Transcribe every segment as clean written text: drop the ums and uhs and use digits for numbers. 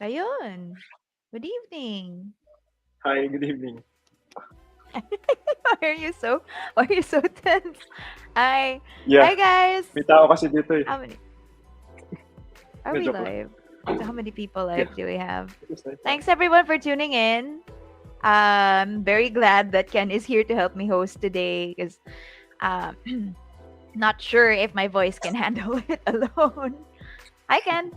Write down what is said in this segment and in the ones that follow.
Ayun. Good evening. Hi, good evening. Why are you so why are you so tense? Hi. Yeah, Hi guys. may tao kasi dito eh. How many are we Medyo ko. live? So how many people Yeah, live do we have? it's nice lang. Thanks everyone for tuning in. Very glad that Ken is here to help me host today because um not sure if my voice can handle it alone. Hi Ken.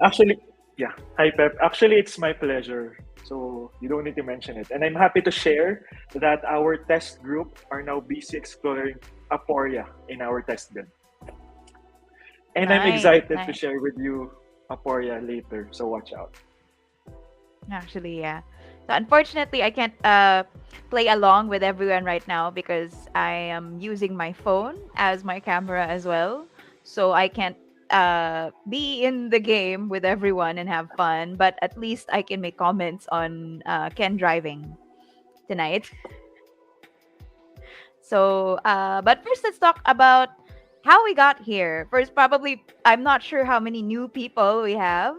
Actually, yeah. Hi, Pep. Actually, it's my pleasure. So, you don't need to mention it. And I'm happy to share that our test group are now busy exploring Aporia in our test bed. And I'm Nice, excited to nice. share with you Aporia later. So, watch out. Actually, yeah. So unfortunately, I can't play along with everyone right now because I am using my phone as my camera as well. So I can't be in the game with everyone and have fun. But at least I can make comments on Ken driving tonight. So, but first, let's talk about how we got here. First, probably, I'm not sure how many new people we have.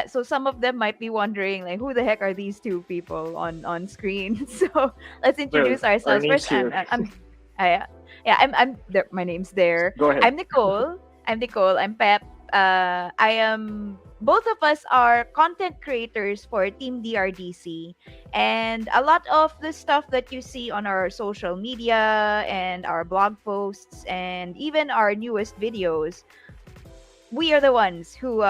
So some of them might be wondering, like, who the heck are these two people on screen? So let's Well, introduce our ourselves. name's First, here. I, yeah, I'm there. My name's there. Go ahead. I'm Nicole. I'm Nicole. I'm Pep. I am. Both of us are content creators for Team DRDC, and a lot of the stuff that you see on our social media and our blog posts and even our newest videos, we are the ones who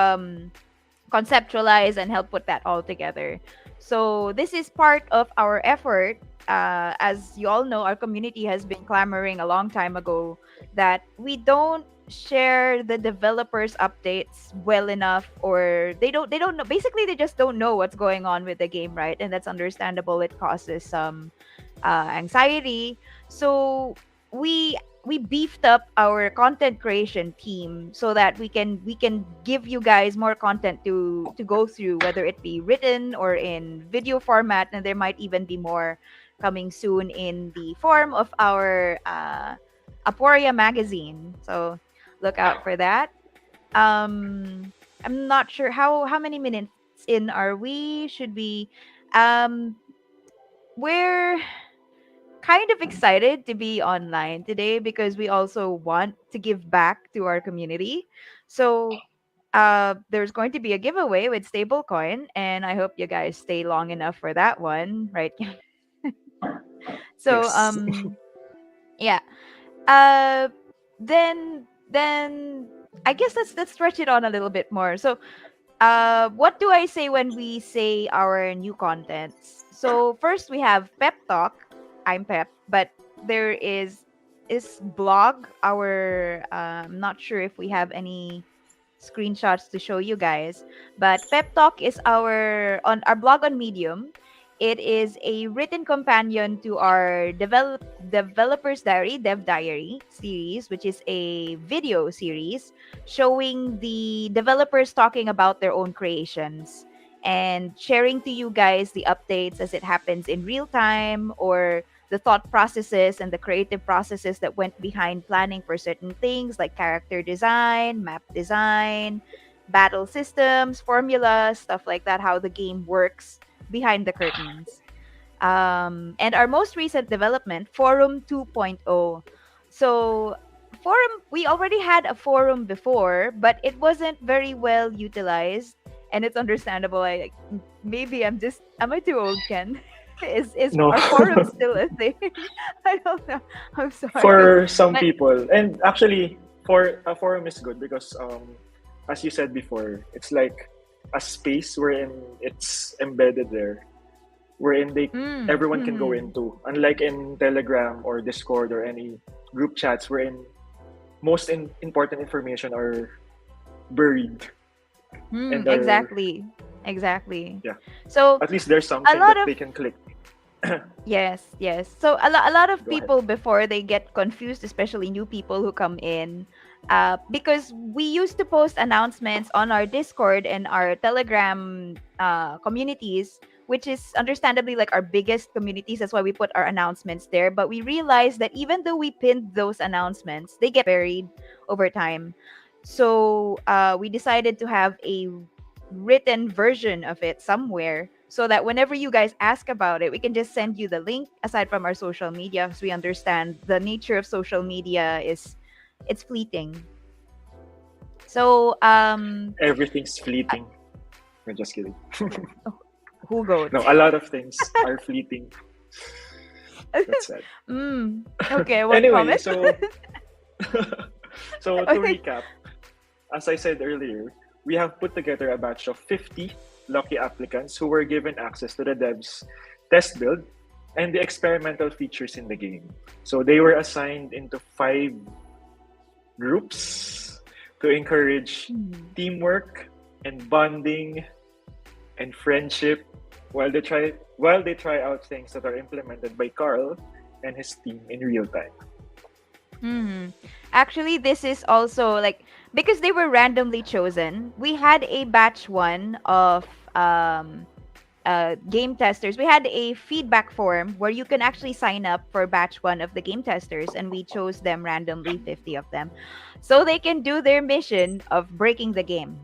conceptualize and help put that all together. So this is part of our effort. As you all know, our community has been clamoring a long time ago that we don't share the developers updates well enough, or they don't know, basically they just don't know what's going on with the game, right? And that's understandable. It causes some anxiety. So we beefed up our content creation team so that we can give you guys more content to go through, whether it be written or in video format, and there might even be more coming soon in the form of our Aporia magazine. So look out for that. I'm not sure how many minutes in are we. Should we um we're kind of excited to be online today because we also want to give back to our community. So there's going to be a giveaway with stablecoin, and I hope you guys stay long enough for that one, right? So Yes. yeah. Uh then I guess let's stretch it on a little bit more. So what do I say when we say our new contents? So first we have Pep Talk. I'm Pep, but there is blog. Our I'm not sure if we have any screenshots to show you guys, but Pep Talk is our on our blog on Medium. It is a written companion to our developers diary, dev diary series, which is a video series showing the developers talking about their own creations and sharing to you guys the updates as it happens in real time, or the thought processes and the creative processes that went behind planning for certain things like character design, map design, battle systems, formulas, stuff like that, how the game works behind the curtains. And our most recent development, Forum 2.0. So, Forum, we already had a forum before, but it wasn't very well utilized. And it's understandable. Maybe am I too old, Ken? Is No. our forum still a thing? I don't know. I'm sorry, For some but people, and actually for a forum is good because as you said before, it's like a space wherein it's embedded there, wherein they everyone can go into, unlike in Telegram or Discord or any group chats wherein most important information are buried and are, exactly, exactly. yeah, So at least there's a something lot that of they can click. yes, yes. So a lot of Go ahead. people before they get confused, especially new people who come in, because we used to post announcements on our Discord and our Telegram communities, which is understandably like our biggest communities. That's why we put our announcements there. But we realized that even though we pinned those announcements, they get buried over time. So we decided to have a written version of it somewhere so that whenever you guys ask about it, we can just send you the link aside from our social media because we understand the nature of social media is it's fleeting. So, Everything's uh, fleeting. No, just kidding. who goat? No, a lot of things are fleeting. That's sad. Okay, I won't Anyway, comment. so to recap, as I said earlier, we have put together a batch of 50 lucky applicants who were given access to the devs test build and the experimental features in the game. So they were assigned into 5 groups to encourage teamwork and bonding and friendship while they try out things that are implemented by Carl and his team in real time. Hmm. Actually, this is also like because they were randomly chosen. We had a batch one of um game testers. We had a feedback form where you can actually sign up for batch one of the game testers, and we chose them randomly, 50 of them, so they can do their mission of breaking the game.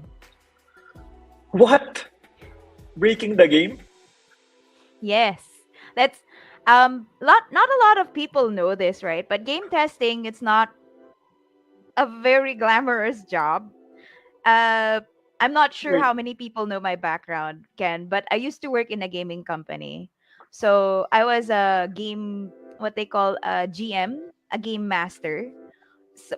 What? Breaking the game? Yes, that's not a lot of people know this, right? But game testing, it's not a very glamorous job. Uh, I'm not sure Wait, how many people know my background, Ken, but I used to work in a gaming company. So I was a game, what they call a GM, a game master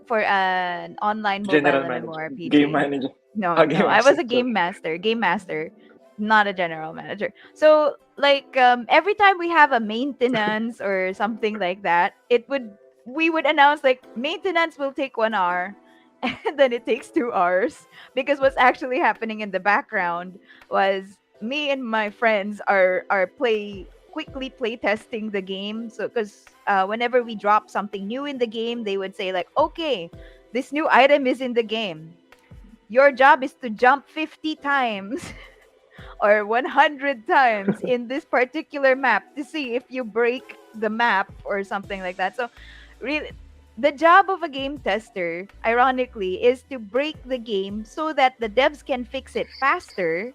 for an online mobile general manager, game MMORPG. manager, No, no, game I was master. a Sorry. game master, not a general manager. So like every time we have a maintenance or something like that, it would we would announce like maintenance will take 1 hour, and then it takes 2 hours because what's actually happening in the background was me and my friends are quickly play testing the game. So because whenever we drop something new in the game, they would say like, okay, this new item is in the game, your job is to jump 50 times or 100 times in this particular map to see if you break the map or something like that. So, really, the job of a game tester, ironically, is to break the game so that the devs can fix it faster,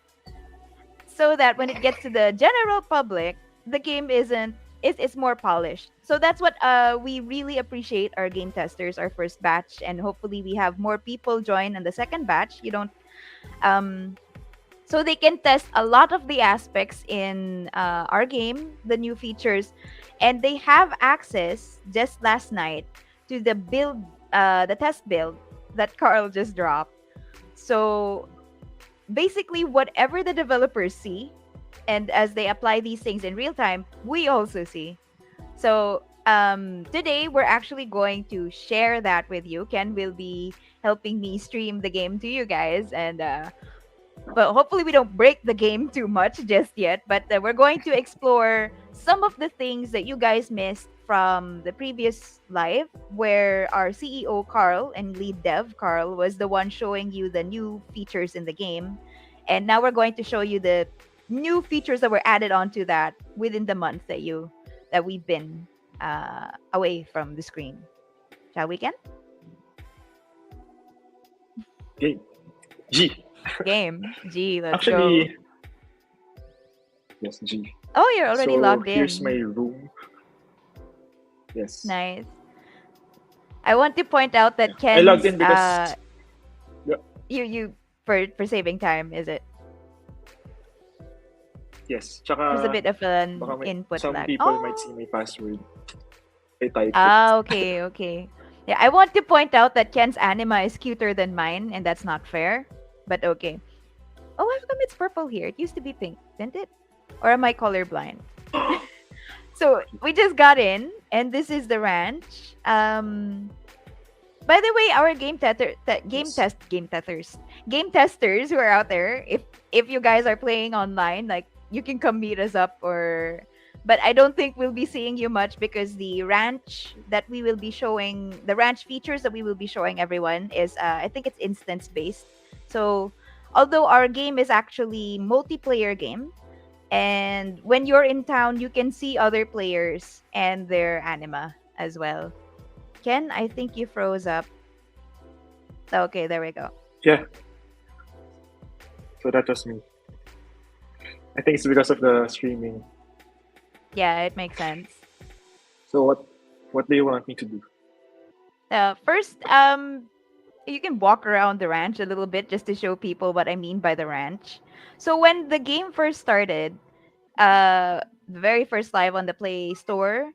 so that when it gets to the general public, the game isn't it's more polished. So that's what we really appreciate our game testers, our first batch, and hopefully we have more people join in the second batch. You don't um so they can test a lot of the aspects in our game, the new features, and they have access just last night to the test build that Carl just dropped. So basically, whatever the developers see, and as they apply these things in real time, we also see. So today we're actually going to share that with you. Ken will be helping me stream the game to you guys, and but hopefully we don't break the game too much just yet. But we're going to explore some of the things that you guys missed from the previous live, where our CEO Carl and lead dev Carl was the one showing you the new features in the game, and now we're going to show you the new features that were added onto that within the month that we've been away from the screen. Shall we, Ken? Game. G. Game. G, let's go. Actually, yes, G. Oh, you're already So logged here's my in. room. Yes. Nice. I want to point out Yeah. that I logged Ken's in because yeah, you for saving time, is it? yes. There's a Tsaka bit of an baka input some lag. people might see Oh. my password. I typed it. Ah, okay, okay. Yeah, I want to point out that Ken's anima is cuter than mine, and that's not fair. But okay. Oh, how come it's purple here? It used to be pink, didn't it? Or am I colorblind? So we just got in, and this is the ranch. By the way, our Yes. game testers who are out there, if you guys are playing online, like you can come meet us up, or but I don't think we'll be seeing you much because the ranch features that we will be showing everyone is I think it's instance based. So although our game is actually multiplayer game, and when you're in town, you can see other players and their anima as well. Ken, I think you froze up. Okay, there we go. Yeah. So that was me. I think it's because of the streaming. Yeah, it makes sense. So what do you want me to do? First, you can walk around the ranch a little bit just to show people what I mean by the ranch. So when the game first started, the very first live on the Play Store,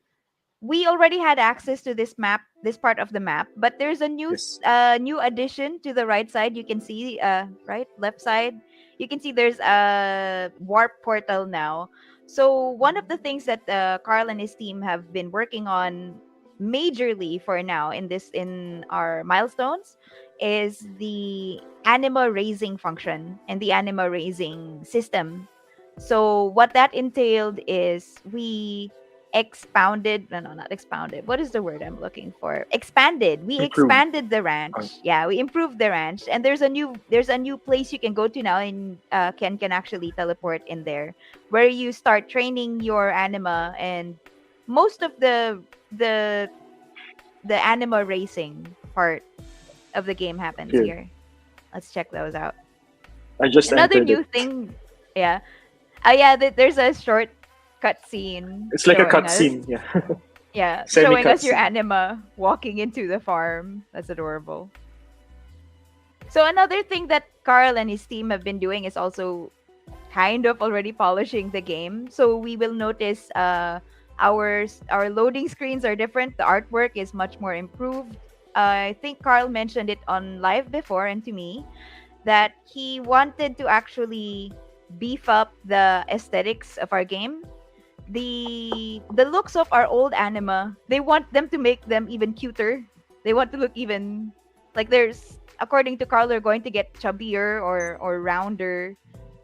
we already had access to this map, this part of the map, but there's a Yes. new addition to the right side. You can see right left side. You can see there's a warp portal now. So one of the things that Carl and his team have been working on majorly for now in our milestones is the anima raising function and the anima raising system. So what that entailed is we expounded no, no, not expounded, what is the word I'm looking for, expanded, we Improve. expanded the Uh, ranch. Yeah, we improved the ranch, and there's a new place you can go to now, and Ken can actually teleport in there, where you start training your anima, and most of the the anima racing part of the game happens Here. here. Let's check those out. I just Another entered new it. thing, yeah. Yeah, there's a short cutscene It's like a showing us. cutscene. Yeah. Yeah, Semi showing us your cutscene. anima walking into the farm. That's adorable. So another thing that Carl and his team have been doing is also kind of already polishing the game. So we will notice our loading screens are different. The artwork is much more improved. I think Carl mentioned it on live before and to me that he wanted to actually beef up the aesthetics of our game. The looks of our old anima, they want them to make them even cuter. They want to look even like, there's, according to Carl, they're going to get chubbier or rounder,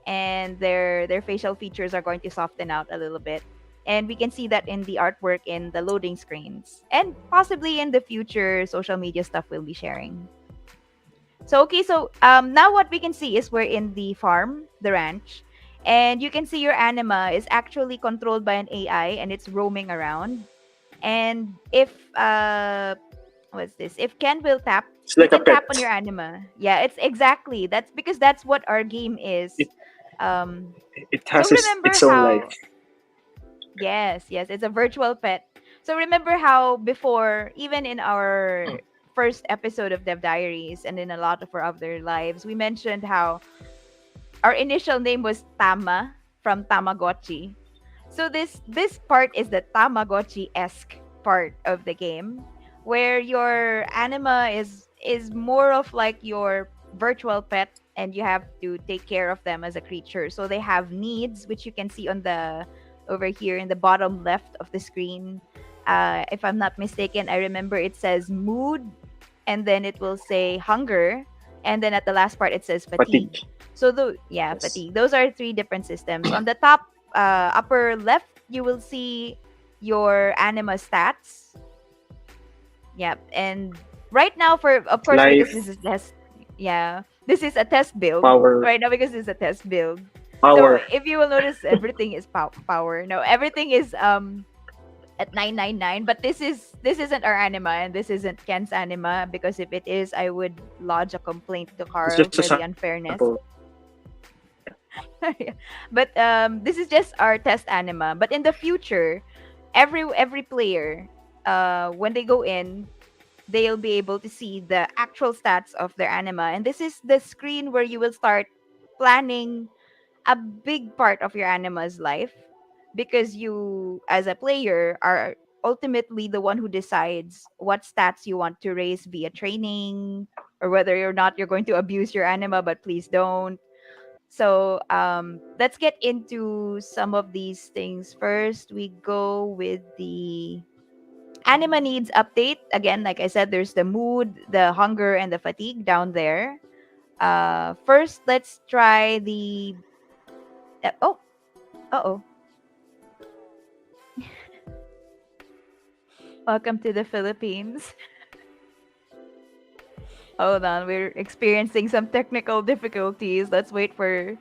and their facial features are going to soften out a little bit. And we can see that in the artwork in the loading screens, and possibly in the future social media stuff we'll be sharing. So okay, so now what we can see is we're in the farm, the ranch, and you can see your anima is actually controlled by an AI and it's roaming around. And if what's this? If Ken will tap, It's you like a can tap on pet. your anima. Yeah, it's exactly, that's because that's what our game is. It Um, it so has remember its own life. how, yes, yes, it's a virtual pet. So remember how before, even in our first episode of Dev Diaries and in a lot of our other lives, we mentioned how our initial name was Tama from Tamagotchi. So this part is the Tamagotchi-esque part of the game, where your anima is more of like your virtual pet, and you have to take care of them as a creature. So they have needs, which you can see on the over here in the bottom left of the screen. If I'm not mistaken, I remember it says mood, and then it will say hunger, and then at the last part it says fatigue. Fatigue. So the yeah, Yes. fatigue. Those are three different systems. On the top upper left, you will see your anima stats. Yep. And right now, for of course, because Life, this is test, yeah, this is a test build power, right now because it's a test build. So power. if you will notice, everything is power. No, everything is at 999, but this isn't our anima, and this isn't Ken's anima, because if it is, I would lodge a complaint to It's Carl just a for the sample. unfairness. Yeah. But this is just our test anima. But in the future, every player, when they go in, they'll be able to see the actual stats of their anima, and this is the screen where you will start planning a big part of your anima's life, because you, as a player, are ultimately the one who decides what stats you want to raise via training, or whether or not you're going to abuse your anima, but please don't. So let's get into some of these things. First, we go with the anima needs update. Again, like I said, there's the mood, the hunger, and the fatigue down there. First, let's try the. Oh, oh. Welcome to the Philippines. Hold on, we're experiencing some technical difficulties. Let's wait for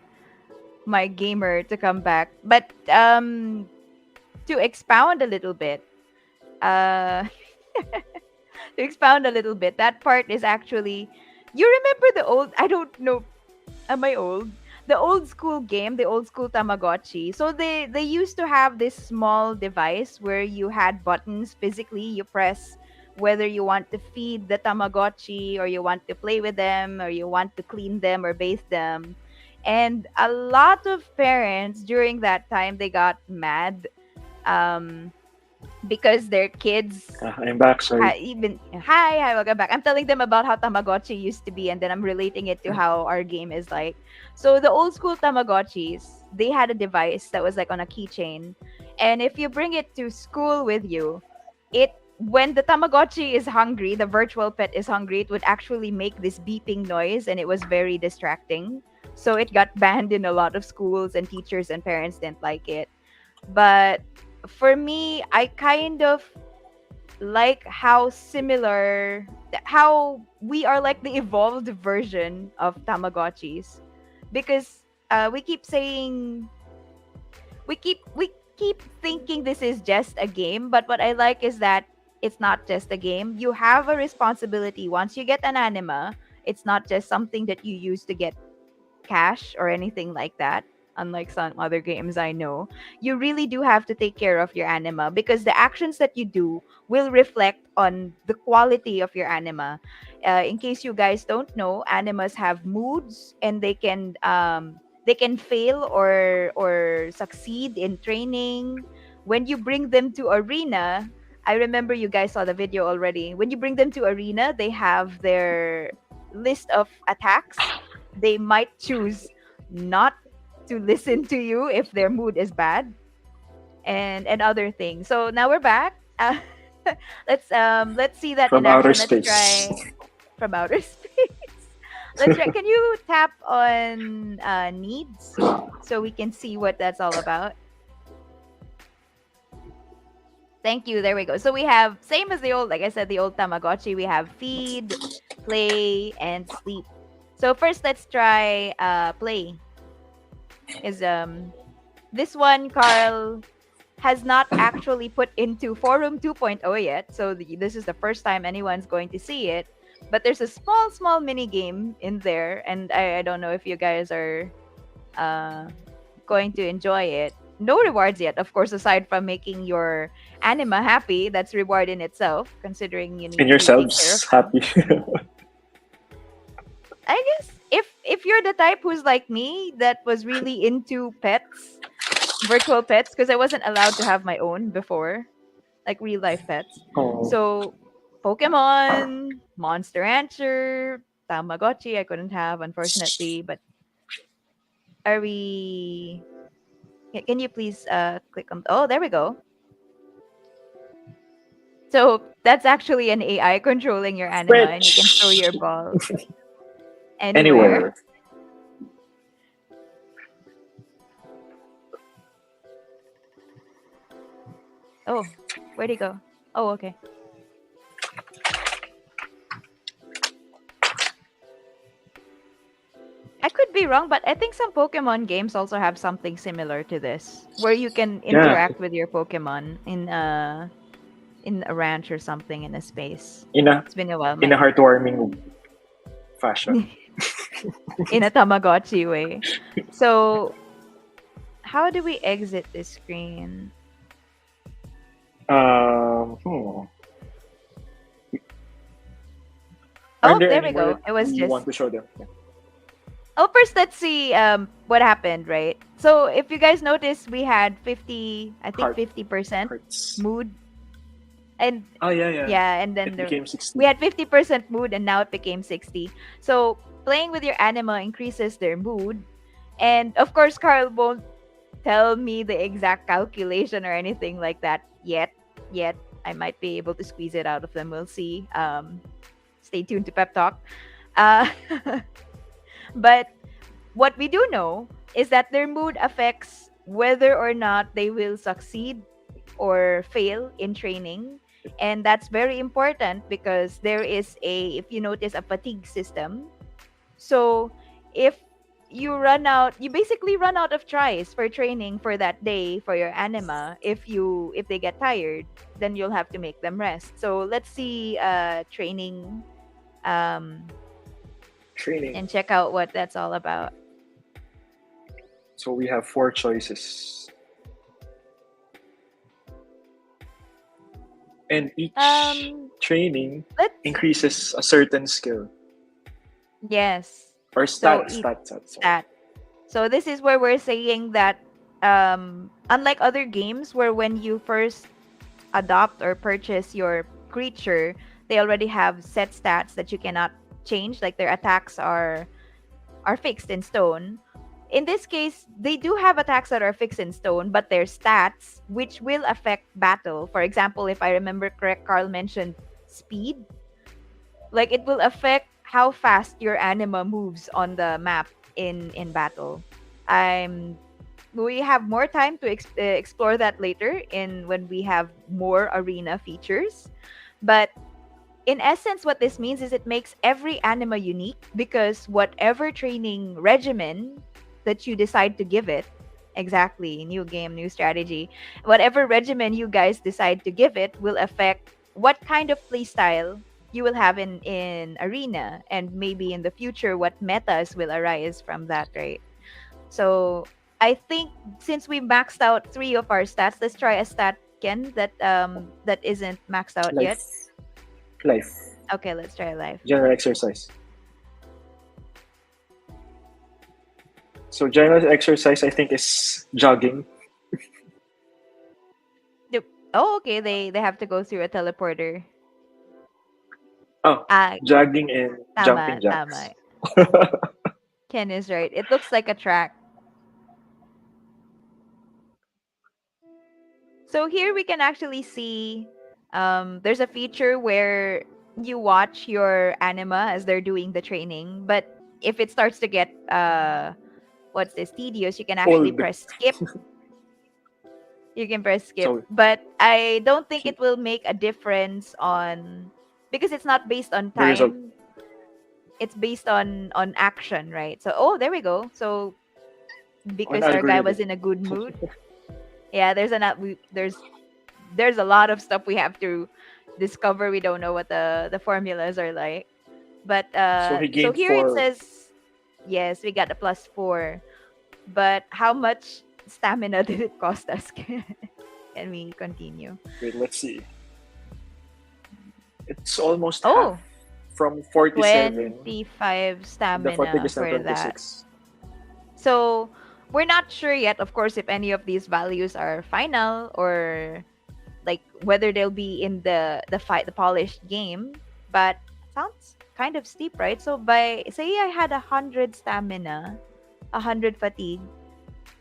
my gamer to come back. But to expound a little bit, uh to expound a little bit, that part is actually, you remember the old, I don't know, am I old? the old school game, the old school Tamagotchi. So they used to have this small device where you had buttons physically. You press whether you want to feed the Tamagotchi or you want to play with them or you want to clean them or bathe them. And a lot of parents during that time they got mad um because their kids I'm back. Sorry. even hi, welcome back. I'm telling them about how Tamagotchi used to be, and then I'm relating it to how our game is like. So the old school Tamagotchis, they had a device that was like on a keychain, and if you bring it to school with you, it when the Tamagotchi is hungry, the virtual pet is hungry, it would actually make this beeping noise, and it was very distracting. So it got banned in a lot of schools, and teachers and parents didn't like it. But for me, I kind of like how we are like the evolved version of Tamagotchis, because we keep saying we keep thinking this is just a game, but what I like is that it's not just a game. You have a responsibility once you get an anima. It's not just something that you use to get cash or anything like that. Unlike some other games I know, you really do have to take care of your anima, because the actions that you do will reflect on the quality of your anima. In case you guys don't know, animas have moods, and they can fail or succeed in training. When you bring them to arena, I remember you guys saw the video already. When you bring them to arena, they have their list of attacks. They might choose not to listen to you if their mood is bad, and other things. So now we're back. Let's see that From in outer action. Let's space. try from outer space. Let's try. Can you tap on needs so we can see what that's all about? Thank you. There we go. So we have same as the old, like I said, the old Tamagotchi. We have feed, play, and sleep. So first, let's try play. Is this one Carl has not actually put into Forum 2.0 yet, so this is the first time anyone's going to see it. But there's a small mini game in there, and I don't know if you guys are uh, going to enjoy it. No rewards yet, of course, aside from making your anima happy. That's reward in itself, considering you And need to take care of yourselves them. happy. I guess if you're the type who's like me that was really into pets, virtual pets, because I wasn't allowed to have my own before, like real life pets. Oh, So Pokemon, Monster Rancher, Tamagotchi I couldn't have unfortunately, but are we can you please click on oh there we go. So that's actually an AI controlling your anima, and you can throw which your ball anywhere. anywhere. Oh, where'd he go? Oh, okay. I could be wrong, but I think some Pokemon games also have something similar to this, where you can Yeah, interact with your Pokemon in a ranch or something in a space. in a It's been a while, in a my heartwarming fashion. in a Tamagotchi way. So, how do we exit this screen? Hmm. Are Oh, there there any we more go. that It was you just want to show them? Yeah. oh, first let's see what happened, right? So if you guys notice, we had 50, I think Heart 50% hearts. mood, and Oh yeah, yeah. yeah, and then It became 60. we had 50% mood, and now it became 60. So playing with your anima increases their mood, and of course, Carl won't tell me the exact calculation or anything like that yet. Yet I might be able to squeeze it out of them. We'll see. Stay tuned to Pep Talk. Uh, but what we do know is that their mood affects whether or not they will succeed or fail in training. And that's very important because there is if you notice, a fatigue system. So if you basically run out of tries for training for that day for your anima. If they get tired, then you'll have to make them rest. So let's see training um Training. and check out what that's all about. So we have four choices, and each Um, training let's increases a certain skill yes. or So stat. each Stat. Sorry. stat. So this is where we're saying that unlike other games where when you first adopt or purchase your creature, they already have set stats that you cannot change, like their attacks are fixed in stone. In this case, they do have attacks that are fixed in stone, but their stats, which will affect battle. For example, if I remember correct, Carl mentioned speed. Like it will affect how fast your anima moves on the map in battle. I'm we have more time to explore that later in when we have more arena features. But in essence, what this means is it makes every anima unique because whatever training regimen that you decide to give it, exactly, new game, new strategy, whatever regimen you guys decide to give it will affect what kind of playstyle you will have in arena, and maybe in the future what metas will arise from that, right? So I think since we maxed out three of our stats, let's try a stat, Ken, that isn't maxed out yet. Life. Life. Okay, let's try life. General exercise. So general exercise, I think, is jogging. Yep. Oh, okay. They have to go through a teleporter. Oh, Ah, jogging and tama, jumping jacks. tama. Ken is right. It looks like a track. So here we can actually see there's a feature where you watch your anima as they're doing the training, but if it starts to get what's this tedious, you can actually Old. press skip. You can press skip. So But I don't think he, it will make a difference on because it's not based on the result time. It's based on action, right? So oh, there we go. So on because our guy was algorithm. in a good mood. Yeah, there's a lot of stuff we have to discover. We don't know what the formulas are like. But So he so gained here it four. says yes, we got a +4. But how much stamina did it cost us? Can we continue? Wait, let's see. It's almost half Oh, from 47. 25 The fatigue stamina is now for that. 26. So we're not sure yet, of course, if any of these values are final or like whether they'll be in the polished game. But sounds kind of steep, right? So by say I had 100 stamina, 100 fatigue.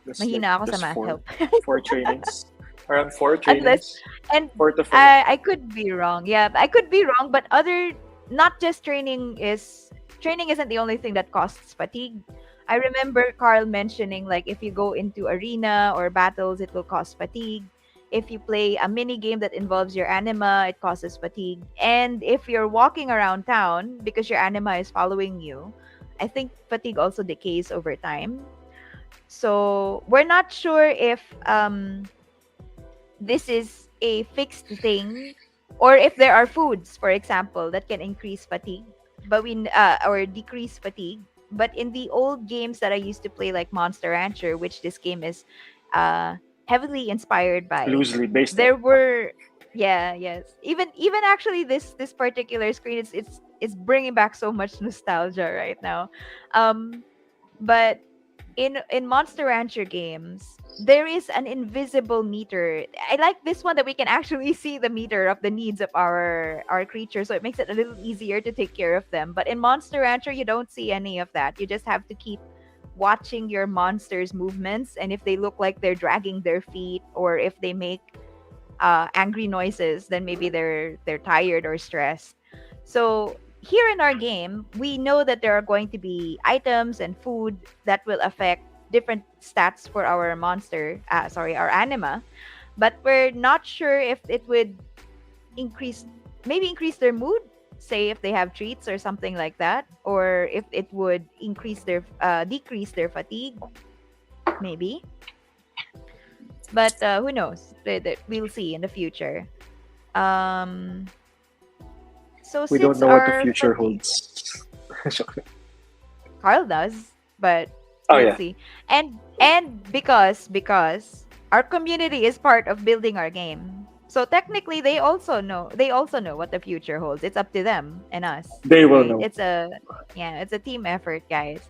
That's like Mahina ako sa just math four. help. Four trainings. Around four Unless trainings. and 4 to 5. I could be wrong. Yeah, I could be wrong, but other not just training isn't the only thing that costs fatigue. I remember Carl mentioning like if you go into arena or battles, it will cost fatigue. If you play a mini game that involves your anima, it causes fatigue. And if you're walking around town because your anima is following you, I think fatigue also decays over time. So we're not sure if this is a fixed thing or if there are foods, for example, that can increase fatigue but we or decrease fatigue. But in the old games that I used to play like Monster Rancher, which this game is uh heavily inspired by, Loosely based on. there were yeah, yes, even actually this particular screen, it's bringing back so much nostalgia right now. But in Monster Rancher games, there is an invisible meter. I like this one that we can actually see the meter of the needs of our creatures, so it makes it a little easier to take care of them. But in Monster Rancher, you don't see any of that. You just have to keep watching your monsters' movements, and if they look like they're dragging their feet or if they make angry noises, then maybe they're tired or stressed. So here in our game, we know that there are going to be items and food that will affect different stats for our monster, sorry, our anima, but we're not sure if it would increase, maybe increase their mood, say if they have treats or something like that, or if it would increase their decrease their fatigue, maybe. But who knows? We'll see in the future. Um, so We don't since know what the our future fatigue, holds. Carl does, but Oh We'll yeah, see. And because our community is part of building our game. So technically they also know what the future holds. It's up to them and us, they will right? know. It's a team effort, guys.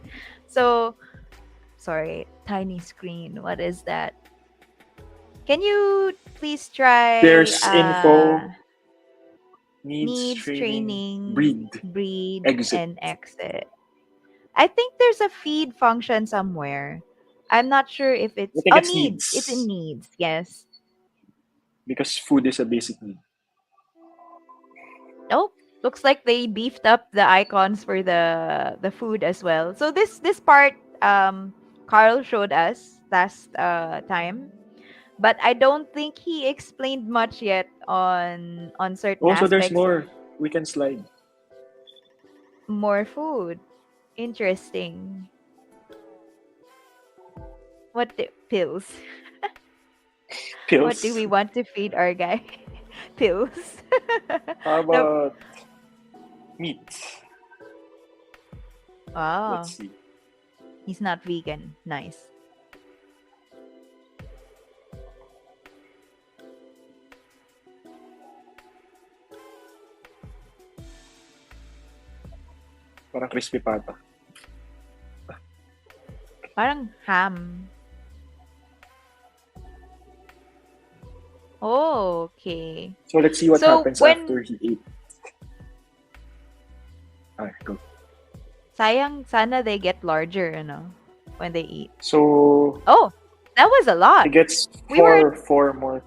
So sorry, tiny screen. What is that? Can you please try There's info, needs needs training, training, breed, breed, exit. and exit? I think there's a feed function somewhere. I'm not sure if I it's think oh it's needs. It's in needs needs. Yes. because food is a basic need. Oh, looks like they beefed up the icons for the food as well. So this part Carl showed us last time, but I don't think he explained much yet on certain Also, there's aspects. more. We can slide More food. Interesting. Pills? What do pills. we want to feed our guy? Pills. How No. about meat? Let's Oh, see. he's not vegan. Nice. Parang crispy pata. Parang ham. Oh, okay. So let's see what So happens after when he ate. Alright, go. sayang sana they get larger, when they eat. So Oh, that was a he lot. gets We were at four more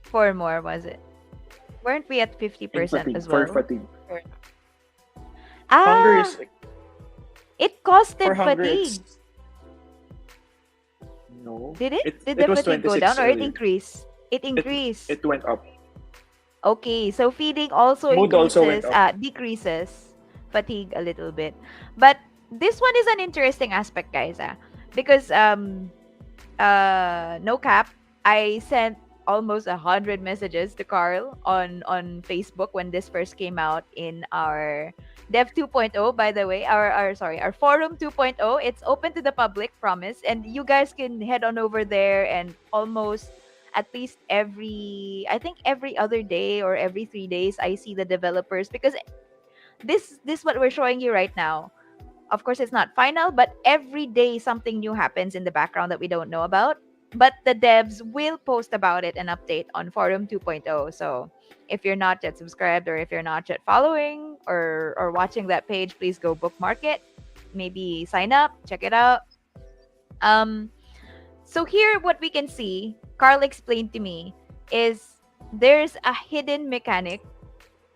4 more, was it? Weren't we at in 50% fatigue as for well? fatigue. Or- Hunger Ah, is it for costed hunger. fatigue. It's no. Did it? Did It the was fatigue go down 26 or it earlier. increased? It It increased. it went up. Okay, so feeding also Mood also went up. decreases fatigue a little bit. But this one is an interesting aspect, guys, because no cap, I sent almost 100 messages to Carl on Facebook when this first came out in our Dev 2.0, by the way, our forum 2.0. It's open to the public, promise, and you guys can head on over there and almost at least I think every other day or every 3 days I see the developers because this what we're showing you right now. Of course, it's not final, but every day something new happens in the background that we don't know about. But the devs will post about it and update on Forum 2.0. So if you're not yet subscribed or if you're not yet following or watching that page, please go bookmark it. Maybe sign up, check it out. Um, so here, what we can see, Carl explained to me, is there's a hidden mechanic.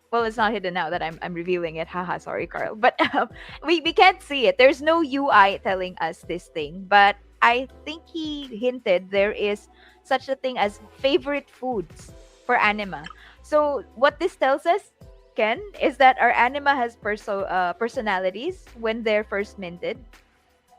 Well, it's not hidden now that I'm revealing it. Haha, sorry, Carl. But we can't see it. There's no UI telling us this thing. But I think he hinted there is such a thing as favorite foods for Anima. So what this tells us, Ken, is that our Anima has personalities when they're first minted,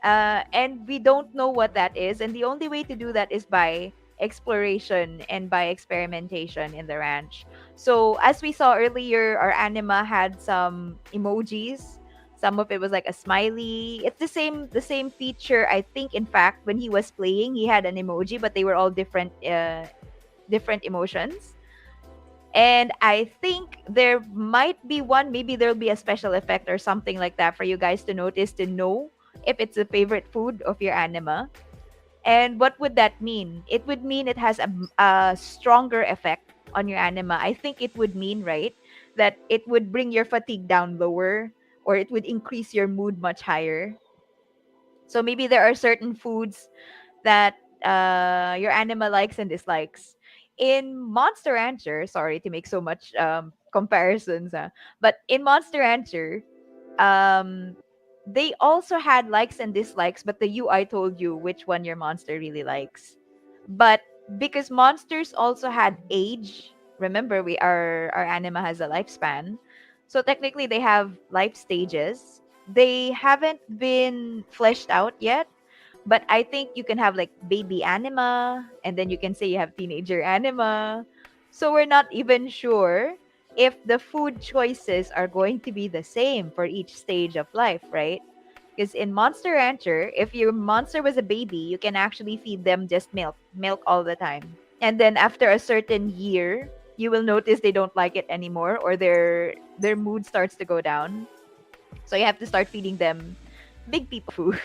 and we don't know what that is. And the only way to do that is by exploration and by experimentation in the ranch. So as we saw earlier, our anima had some emojis. Some of it was like a smiley. It's the same feature. I think in fact when he was playing, he had an emoji, but they were all different emotions. And I think there might be one, maybe there'll be a special effect or something like that for you guys to notice to know if it's a favorite food of your anima. And what would that mean? It would mean it has a stronger effect on your anima. I think it would mean, right, that it would bring your fatigue down lower or it would increase your mood much higher. So maybe there are certain foods that your anima likes and dislikes. In Monster Rancher, sorry to make so much comparisons, but in Monster Rancher, um, they also had likes and dislikes, but the UI told you which one your monster really likes. But because monsters also had age, remember our anima has a lifespan, so technically they have life stages. They haven't been fleshed out yet, but I think you can have like baby anima, and then you can say you have teenager anima. So we're not even sure if the food choices are going to be the same for each stage of life, right? Because in Monster Rancher, if your monster was a baby, you can actually feed them just milk all the time. And then after a certain year, you will notice they don't like it anymore, or their mood starts to go down. So you have to start feeding them big people food,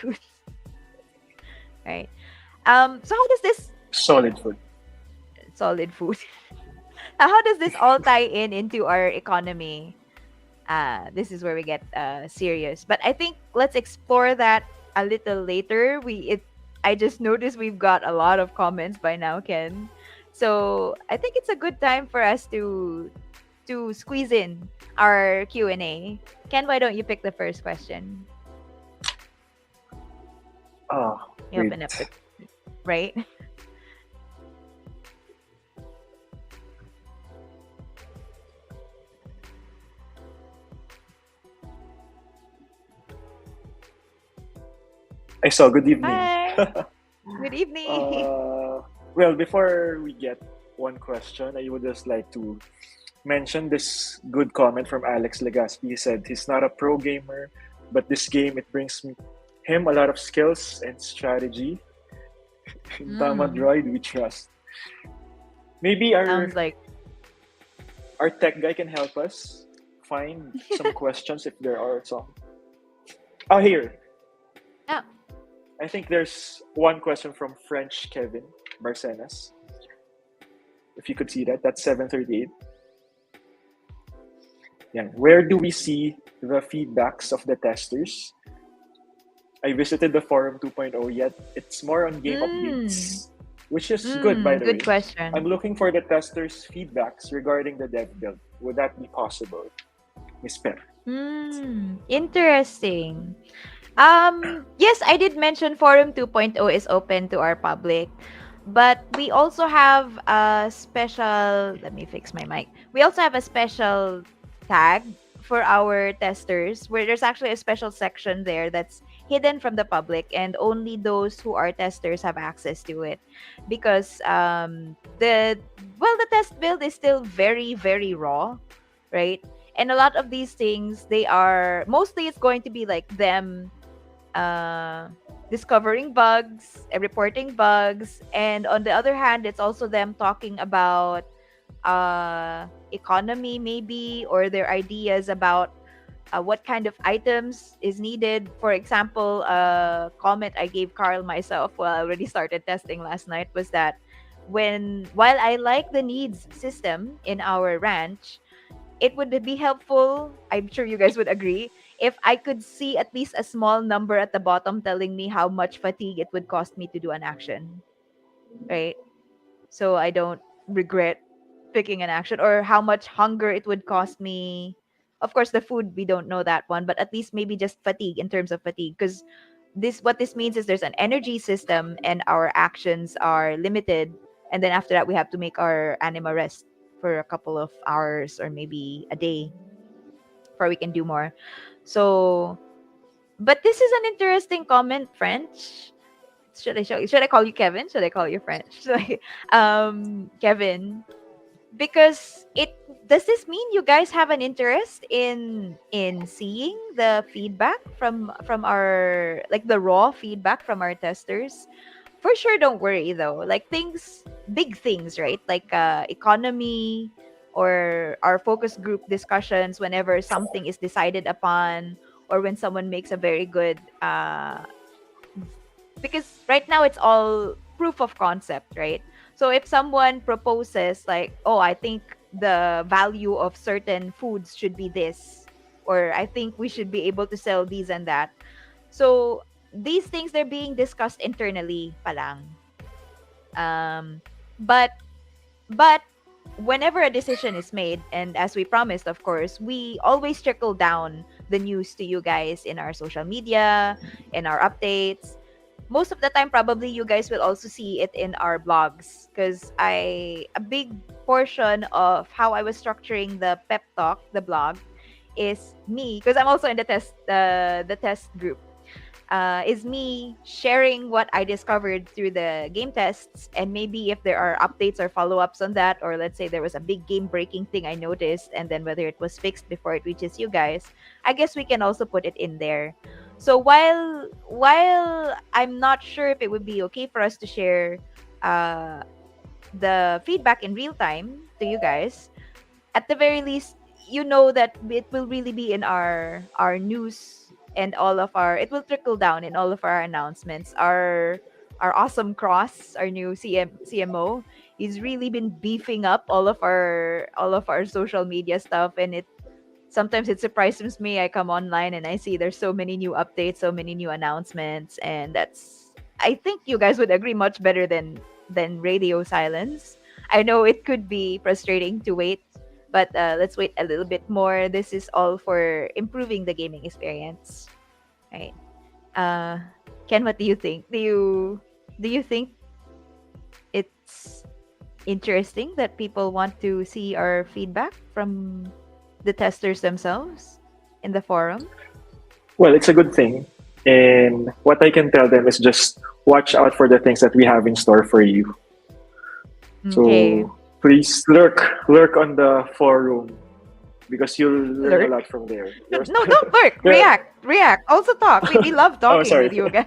right? So how does this Solid food. solid food? How does this all tie in into our economy? This is where we get serious. But I think let's explore that a little later. I just noticed we've got a lot of comments by now, Ken. So I think it's a good time for us to squeeze in our Q&A. Ken, why don't you pick the first question? Ah, You wait. open up the right. I saw. Good evening. Hi. Good evening. uh, well, before we get one question, I would just like to mention this good comment from Alex Legaspi. He said he's not a pro gamer, but this game it brings him a lot of skills and strategy. In Tama Mm, Droid, we trust. Maybe sounds like our tech guy can help us find some questions if there are some. Oh, here. yeah. I think there's one question from French Kevin Barcenas. If you could see that, that's 738. Yeah. Where do we see the feedbacks of the testers? I visited the forum 2.0 yet. It's more on game Mm, updates, which is good, by the good way. question. I'm looking for the testers' feedbacks regarding the dev build. Would that be possible, Miss Pep? Interesting. Yes, I did mention Forum 2.0 is open to our public, but we also have a special, let me fix my mic. We also have a special tag for our testers where there's actually a special section there that's hidden from the public and only those who are testers have access to it because the test build is still very very raw, right? And a lot of these things, they are mostly it's going to be like them uh, discovering bugs and reporting bugs. And on the other hand, it's also them talking about economy, maybe, or their ideas about what kind of items is needed. For example, a comment I gave Carl myself while I already started testing last night was that while I like the needs system in our ranch, it would be helpful, I'm sure you guys would agree, if I could see at least a small number at the bottom telling me how much fatigue it would cost me to do an action, right? So I don't regret picking an action, or how much hunger it would cost me. Of course, the food, we don't know that one, but at least maybe just fatigue, in terms of fatigue. Because what this means is there's an energy system and our actions are limited. And then after that, we have to make our anima rest for a couple of hours or maybe a day before we can do more. So, but this is an interesting comment, French. Should I call you Kevin? Should I call you French? Kevin, because it does this mean you guys have an interest in seeing the feedback from our, like, the raw feedback from our testers? For sure, don't worry though, like things, big things, right? Like economy or our focus group discussions, whenever something is decided upon, or when someone makes a very good because right now it's all proof of concept, right? So if someone proposes like, oh, I think the value of certain foods should be this, or I think we should be able to sell these and that. So these things, they're being discussed internally palang. Um, but but whenever a decision is made, and as we promised, of course, we always trickle down the news to you guys in our social media, in our updates. Most of the time, probably you guys will also see it in our blogs, because a big portion of how I was structuring the pep talk, the blog, is me, because I'm also in the test group, is me sharing what I discovered through the game tests, and maybe if there are updates or follow-ups on that, or let's say there was a big game breaking thing I noticed, and then whether it was fixed before it reaches you guys, I guess we can also put it in there. So while I'm not sure if it would be okay for us to share uh, the feedback in real time to you guys, at the very least, you know that it will really be in our news and all of our, it will trickle down in all of our announcements. Our awesome Cross, our new CMO, he's really been beefing up all of our social media stuff, and it sometimes it surprises me. I come online and I see there's so many new updates, so many new announcements, and that's, I think you guys would agree, much better than radio silence. I know it could be frustrating to wait, but let's wait a little bit more. This is all for improving the gaming experience, right? Uh, Ken, what do you think? Do you think it's interesting that people want to see our feedback from the testers themselves in the forum? Well, it's a good thing. And what I can tell them is just watch out for the things that we have in store for you. Okay. So please lurk on the forum because you'll learn a Lurk. lot from there. No, don't lurk. There- React. Also talk. We love oh, talking sorry. with you guys.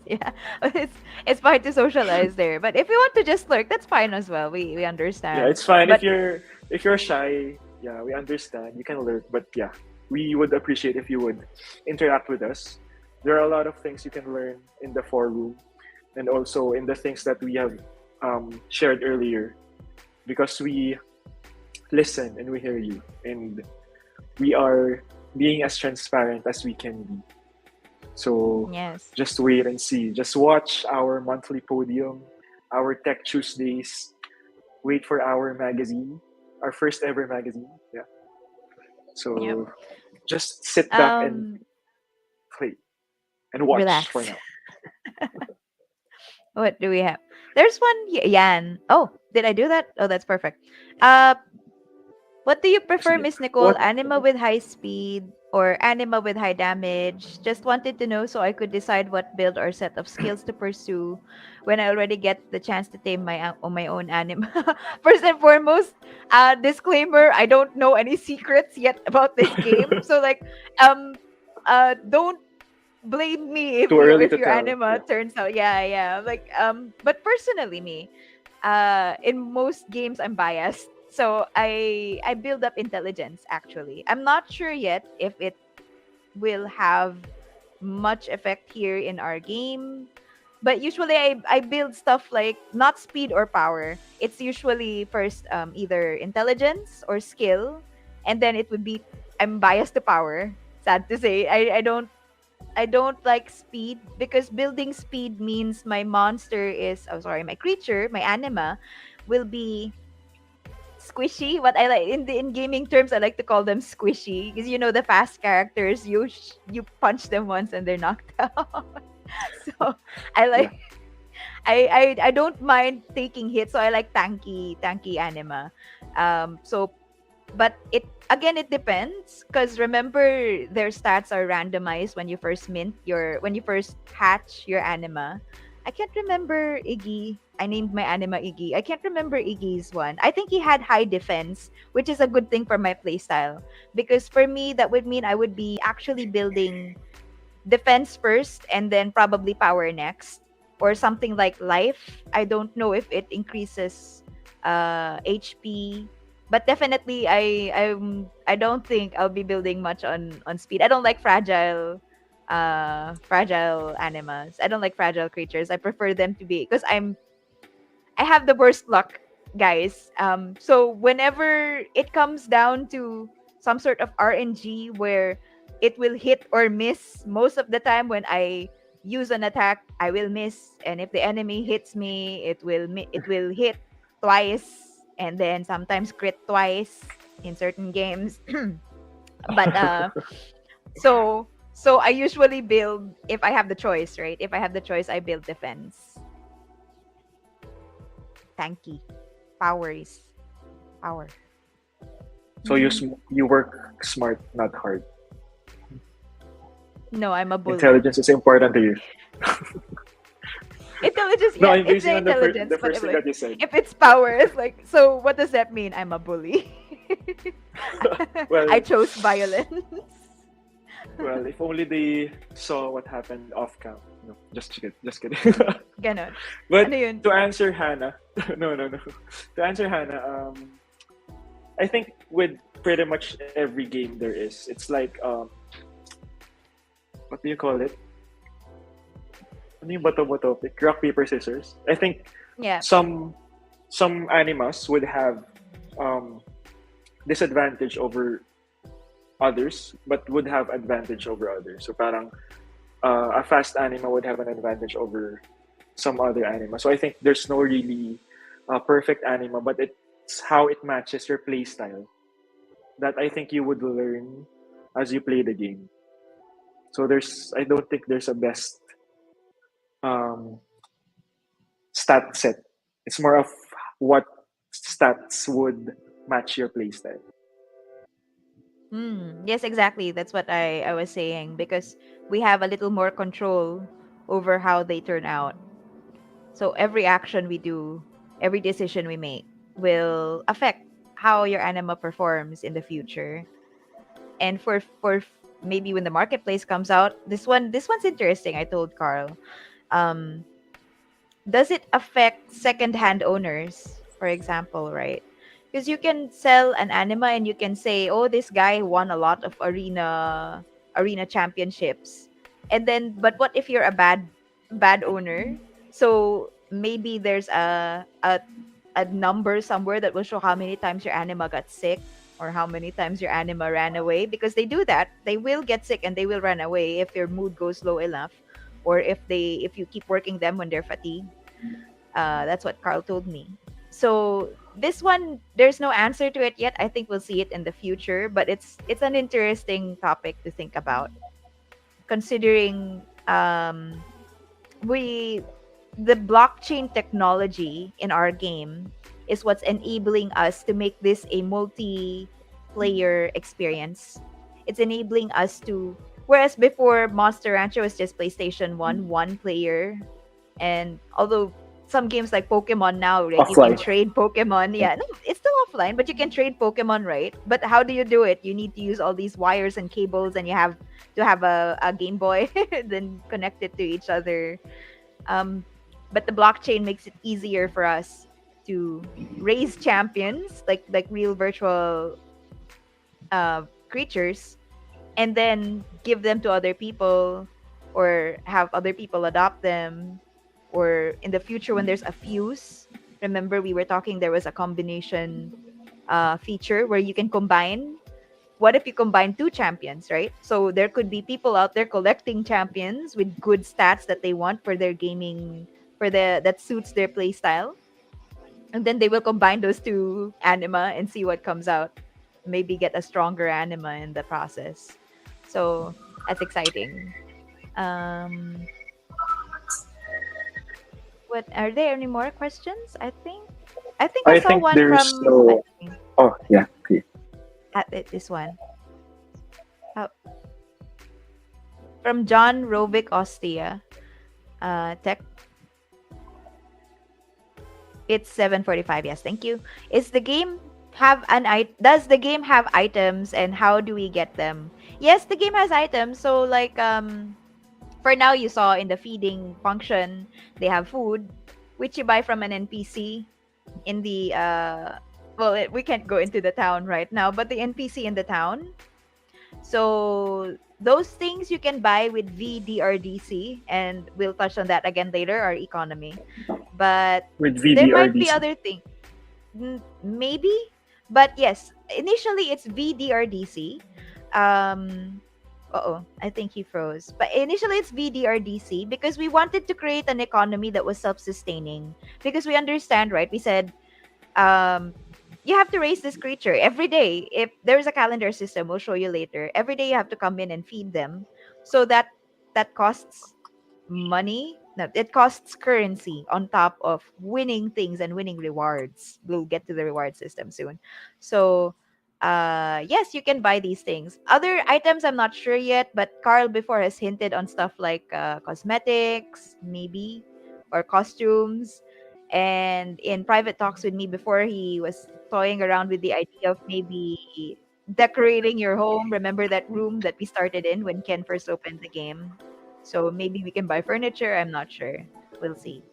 Yeah, it's fine to socialize there. But if you want to just lurk, that's fine as well. We Yeah, understand. it's fine But if you're shy. Yeah, we understand. You can lurk, but yeah, we would appreciate if you would interact with us. There are a lot of things you can learn in the forum, and also in the things that we have shared earlier, because we listen and we hear you, and we are being as transparent as we can be. So yes. just wait and see. Just watch our monthly podium, our Tech Tuesdays. Wait for our magazine, our first ever magazine. Yeah. Yep. So just sit back and Um play and watch for Relax. now. What do we have? There's one Yan. Oh, did I do that? Oh, that's perfect. Uh What do you prefer, Sige. Miss Nicole? What? Anima with high speed or anima with high damage? Just wanted to know so I could decide what build or set of skills to pursue when I already get the chance to tame my own anima. First and foremost, disclaimer: I don't know any secrets yet about this game, so like, don't blame me Too early if to your tell. anima Yeah. turns out, yeah, like, but personally, me, in most games I'm biased, so I build up intelligence. Actually, I'm not sure yet if it will have much effect here in our game, but usually I build stuff like not speed or power. It's usually first either intelligence or skill, and then it would be, I'm biased to power, sad to say. I don't like speed because building speed means my monster is, oh sorry, my creature, my anima will be squishy. What I like in gaming terms, I like to call them squishy because you know the fast characters, you punch them once and they're knocked out. So I Yeah. like, I don't mind taking hits, so I like tanky anima. So but it, again, it depends because remember their stats are randomized when you first when you first hatch your anima. I can't remember Iggy. I named my anima Iggy. I can't remember Iggy's one. I think he had high defense, which is a good thing for my playstyle, because for me that would mean I would be actually building defense first and then probably power next, or something like life. I don't know if it increases HP, but definitely I don't think I'll be building much on speed. I don't like fragile animals. I don't like fragile creatures. I prefer them to be, because I have the worst luck, guys. So whenever it comes down to some sort of RNG where it will hit or miss, most of the time when I use an attack, I will miss, and if the enemy hits me, it will hit twice, and then sometimes crit twice in certain games. But so I usually build, if I have the choice, right? If I have the choice, I build defense. Tanky. Power is power. So you work smart, not hard. No, I'm a bully. Intelligence is important to you. Intelligence, No, yeah, I'm it's basing the on intelligence, the but first if thing like, that you said. if it's power, it's like, so what does that mean? I'm a bully. I Well, chose violence. Well, if only they saw what happened off cam. No, just kidding. Ganon. Ano But yun? to answer Hannah, no. To answer Hannah, I think with pretty much every game there is, it's like what do you call it? Ano yung bato-bato? Like rock paper scissors. I think Yeah. some some animas would have um, disadvantage over others, but would have advantage over others. So parang a fast anima would have an advantage over some other anima. So I think there's no really perfect anima, but it's how it matches your play style that I think you would learn as you play the game. So I don't think there's a best um, stat set. It's more of what stats would match your playstyle. Yes, exactly. That's what I was saying because we have a little more control over how they turn out. So every action we do, every decision we make will affect how your anima performs in the future. And maybe when the marketplace comes out, this one's interesting. I told Carl. Um, does it affect second-hand owners, for example, right? Because you can sell an anima and you can say, "Oh, this guy won a lot of arena championships," and then, but what if you're a bad owner? So maybe there's a number somewhere that will show how many times your anima got sick or how many times your anima ran away, because they do that. They will get sick and they will run away if your mood goes low enough, or if you keep working them when they're fatigued. That's what Carl told me. So this one, there's no answer to it yet. I think we'll see it in the future, but it's an interesting topic to think about, considering we the blockchain technology in our game is what's enabling us to make this a multiplayer experience. It's enabling us to, whereas before Monster Rancher was just PlayStation 1 one player, and although some games like Pokemon now, like you can Offline. trade Pokemon, yeah, no, it's still offline, but you can trade Pokemon, right? But how do you do it? You need to use all these wires and cables, and you have to have a Game Boy, then connect it to each other. um, but the blockchain makes it easier for us to raise champions, like real virtual creatures, and then give them to other people, or have other people adopt them, or in the future when there's a fuse. Remember, we were talking, there was a combination feature where you can combine. What if you combine two champions, right? So there could be people out there collecting champions with good stats that they want for their gaming, for the that suits their play style, and then they will combine those two anima and see what comes out. Maybe get a stronger anima in the process. So that's exciting. um what are there any more questions? I think I I saw think one there's from no. Oh yeah, okay. this one. Uh, from John Rovic Ostia. Tech. It's 7:45. Yes, thank you. Does the game have items, and how do we get them? Yes, the game has items. So like for now, you saw in the feeding function, they have food which you buy from an NPC in the we can't go into the town right now, but the NPC in the town. So those things you can buy with VDRDC, and we'll touch on that again later, our economy. But With there might be VDRDC. other things. Maybe, but yes, initially it's VDRDC. Um, I think he froze. But initially it's VDRDC because we wanted to create an economy that was self-sustaining. Because we understand, right? We said, um, you have to raise this creature every day. If there's a calendar system, we'll show you later. Every day you have to come in and feed them. So that costs money. No, it costs currency on top of winning things and winning rewards. We'll get to the reward system soon. So yes, you can buy these things. Other items I'm not sure yet, but Carl before has hinted on stuff like cosmetics, maybe, or costumes. And in private talks with me before, he was toying around with the idea of maybe decorating your home. Remember that room that we started in when Ken first opened the game? So maybe we can buy furniture. I'm not sure. We'll see.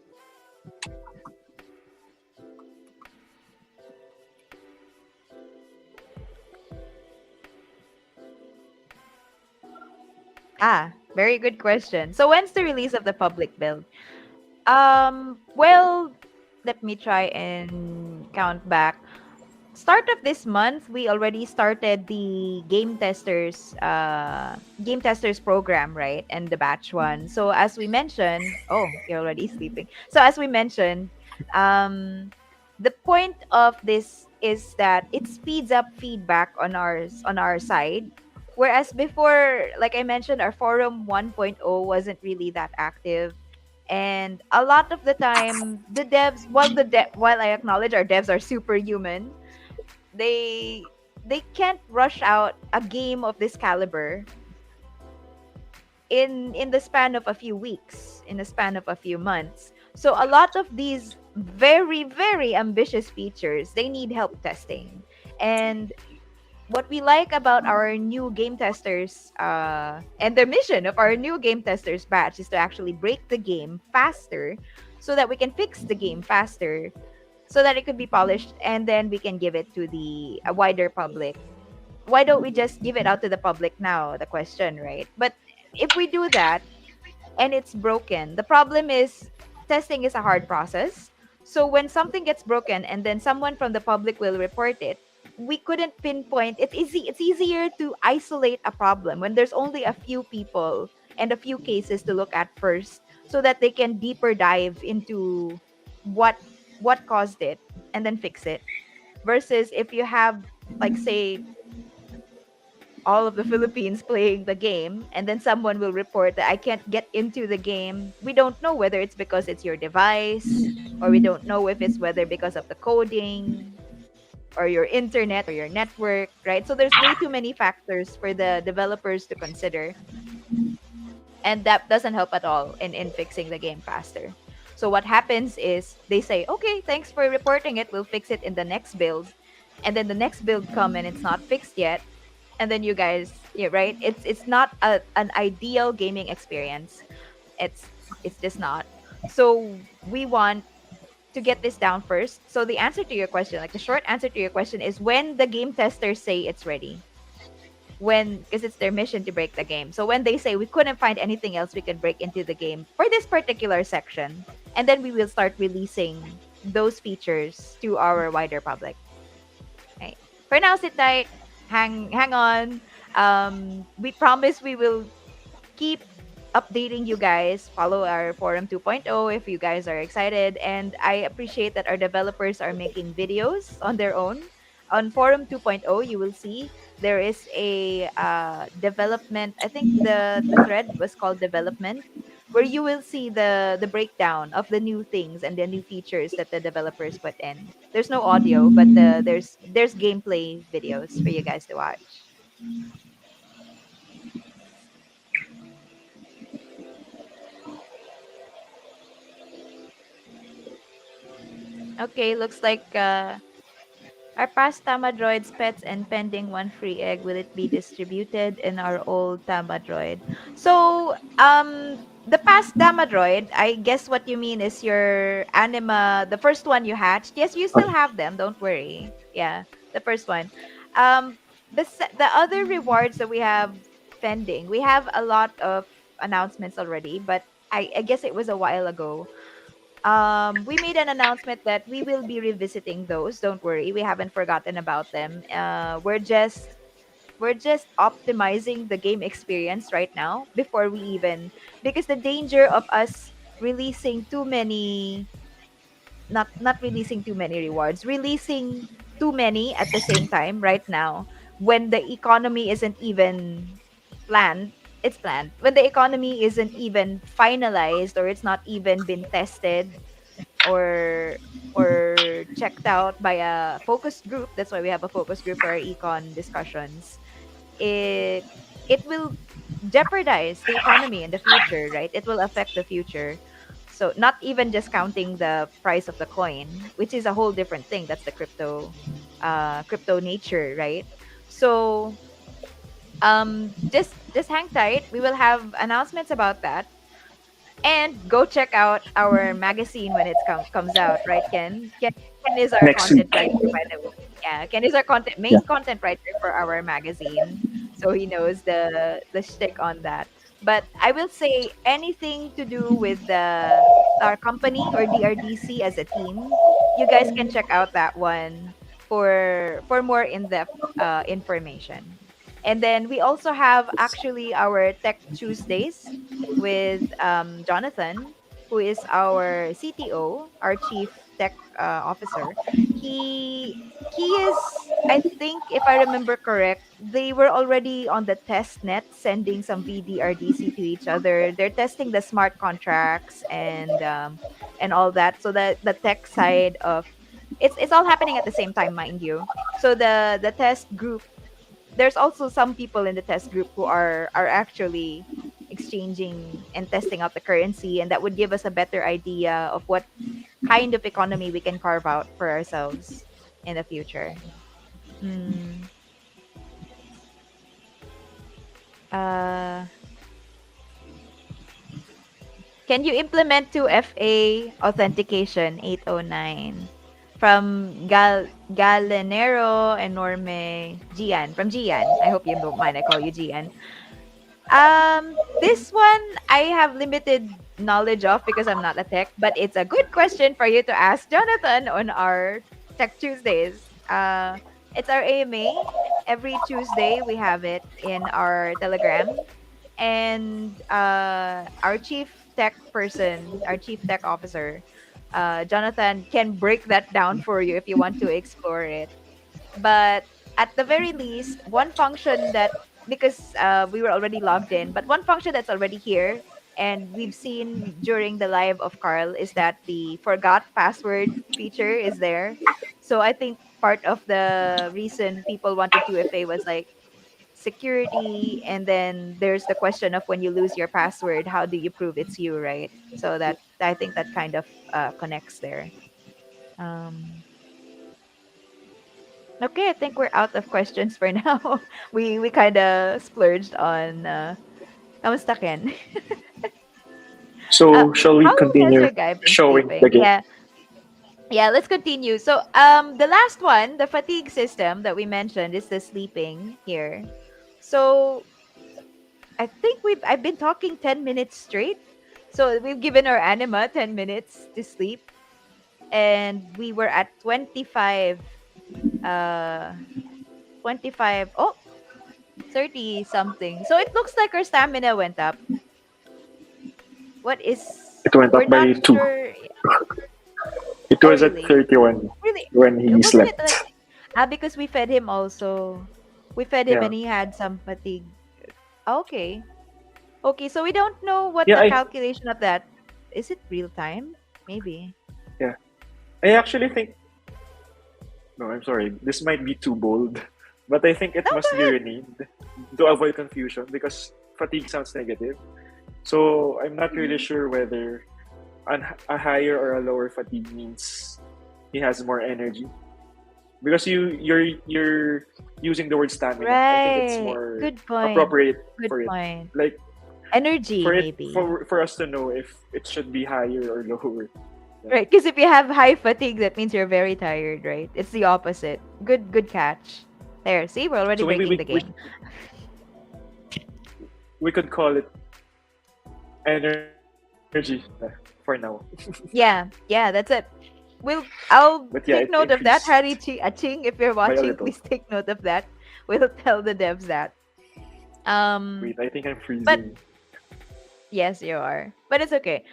Ah, very good question. So when's the release of the public build? Well, let me try and count back. Start of this month, we already started the game testers program, right? And the batch one. So as we mentioned, oh, you're already sleeping. So as we mentioned, um, the point of this is that it speeds up feedback on our side. Whereas before, like I mentioned, our forum 1.0 wasn't really that active, and a lot of the time the devs, while I acknowledge our devs are superhuman, they can't rush out a game of this caliber in the span of a few weeks, in the span of a few months. So a lot of these very ambitious features, they need help testing. And what we like about our new game testers, and the mission of our new game testers batch, is to actually break the game faster so that we can fix the game faster, so that it could be polished, and then we can give it to the a wider public. Why don't we just give it out to the public now? The question, right? But if we do that and it's broken, the problem is testing is a hard process. So when something gets broken and then someone from the public will report it, we couldn't pinpoint. It's easier to isolate a problem when there's only a few people and a few cases to look at first, so that they can deeper dive into what what caused it and then fix it. Versus if you have, like, say, all of the Philippines playing the game, and then someone will report that I can't get into the game. We don't know whether it's because it's your device, or we don't know if it's whether because of the coding or your internet or your network, right? So there's way too many factors for the developers to consider, and that doesn't help at all in fixing the game faster. So what happens is they say, okay, thanks for reporting it, we'll fix it in the next build. And then the next build come and it's not fixed yet, and then you guys, yeah, right, it's not an ideal gaming experience. It's just not. So we want to get this down first. So the answer to your question, like the short answer to your question, is when the game testers say it's ready. When, because it's their mission to break the game. So when they say we couldn't find anything else we can break into the game for this particular section, and then we will start releasing those features to our wider public. Right. For now, sit tight, hang on. We promise we will keep updating you guys. Follow our Forum 2.0 if you guys are excited. And I appreciate that our developers are making videos on their own. On Forum 2.0, you will see there is a development. I think the thread was called development, where you will see the breakdown of the new things and the new features that the developers put in. There's no audio, but there's gameplay videos for you guys to watch. Okay, looks like our past Tama droids, pets, and pending one free egg, will it be distributed in our old Tama droid? So, the past Tama droid, I guess what you mean is your Anima, the first one you hatched. Yes, you still have them. Don't worry. Yeah, the first one. The other rewards that we have pending, we have a lot of announcements already, but I guess it was a while ago. We made an announcement that we will be revisiting those. Don't worry, we haven't forgotten about them. We're just optimizing the game experience right now before we even, because the danger of us releasing too many, not releasing too many rewards, releasing too many at the same time right now, when the economy isn't even planned. It's planned when the economy isn't even finalized, or it's not even been tested or checked out by a focus group. That's why we have a focus group for our econ discussions. It will jeopardize the economy in the future, right? It will affect the future. So not even just counting the price of the coin, which is a whole different thing. That's the crypto nature, right? So just hang tight. We will have announcements about that. And go check out our magazine when it comes out, right, Ken? Ken is our Next week. content writer, by the way. Yeah, Ken is our Yeah. main content writer for our magazine, so he knows the shtick on that. But I will say anything to do with the our company or DRDC as a team, you guys can check out that one for more in-depth information. And then we also have actually our Tech Tuesdays with Jonathan, who is our CTO, our Chief Tech Officer. He he is, I think, if I remember correct, they were already on the test net sending some VDRDC to each other. They're testing the smart contracts and all that. So the tech side of it's all happening at the same time, mind you. So the test group, there's also some people in the test group who are actually exchanging and testing out the currency, and that would give us a better idea of what kind of economy we can carve out for ourselves in the future. mm, uh can you implement 2FA authentication 809 from Galenero and Norme Gian, from Gian? I hope you don't mind I call you Gian. This one I have limited knowledge of because I'm not a tech, but it's a good question for you to ask Jonathan on our Tech Tuesdays. It's our AMA. Every Tuesday we have it in our Telegram, and our chief tech officer, Jonathan, can break that down for you if you want to explore it. But at the very least, one function that, because we were already logged in, but one function that's already here and we've seen during the live of Carl is that the forgot password feature is there. So I think part of the reason people wanted 2FA was like security, and then there's the question of when you lose your password, how do you prove it's you, right? So that, I think that kind of connects there. um Okay, I think we're out of questions for now. We kind of splurged on kamusta, Ken? So shall we How has continue your guy been showing the sleeping? game? Yeah. Yeah, let's continue. So, the last one, the fatigue system that we mentioned is the sleeping here. So, I think I've been talking 10 minutes straight. So, we've given our anima 10 minutes to sleep, and we were at 25 uh 25, oh, 30 something. So it looks like our stamina went up. What is, It went we're up not by two. sure. It Oh, was at really? 31 Really? when he Wasn't it like, slept. because we fed him also. We fed him Yeah. and he had some fatigue. Okay. Okay, so we don't know what Yeah, the calculation of that. Is it real time? Maybe. yeah. I actually think no, I'm sorry. This might be too bold, but I think it No, must go be ahead. renamed to avoid confusion because fatigue sounds negative. So I'm not really Mhm. sure whether a higher or a lower fatigue means he has more energy. Because you're using the word stamina. I think it's Right. more Good point. appropriate Good for it. point. Like Energy, for it maybe. for us to know if it should be higher or lower. Yeah. Right, because if you have high fatigue, that means you're very tired, right? It's the opposite. Good catch. There, see, we're already So maybe breaking the game. we could call it energy for now. Yeah, that's it. I'll But yeah, it take note of that. increased Aching, if you're by a watching, little. please take note of that. We'll tell the devs that. Um, Wait, I think I'm but freezing. yes, you are. But it's okay.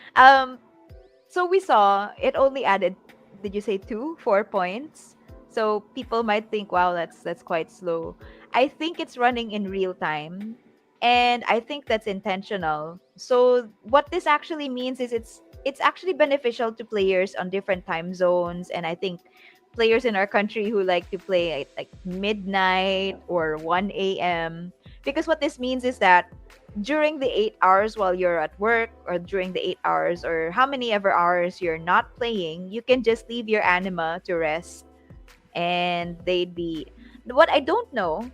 So we saw it only added, did you say 4 points? So people might think, wow, that's quite slow. I think it's running in real time, and I think that's intentional. So what this actually means is it's actually beneficial to players on different time zones, and I think players in our country who like to play at like midnight or 1 a.m., because what this means is that during the 8 hours while you're at work, or during the 8 hours or how many ever hours you're not playing, you can just leave your anima to rest, and they'd be, what I don't know.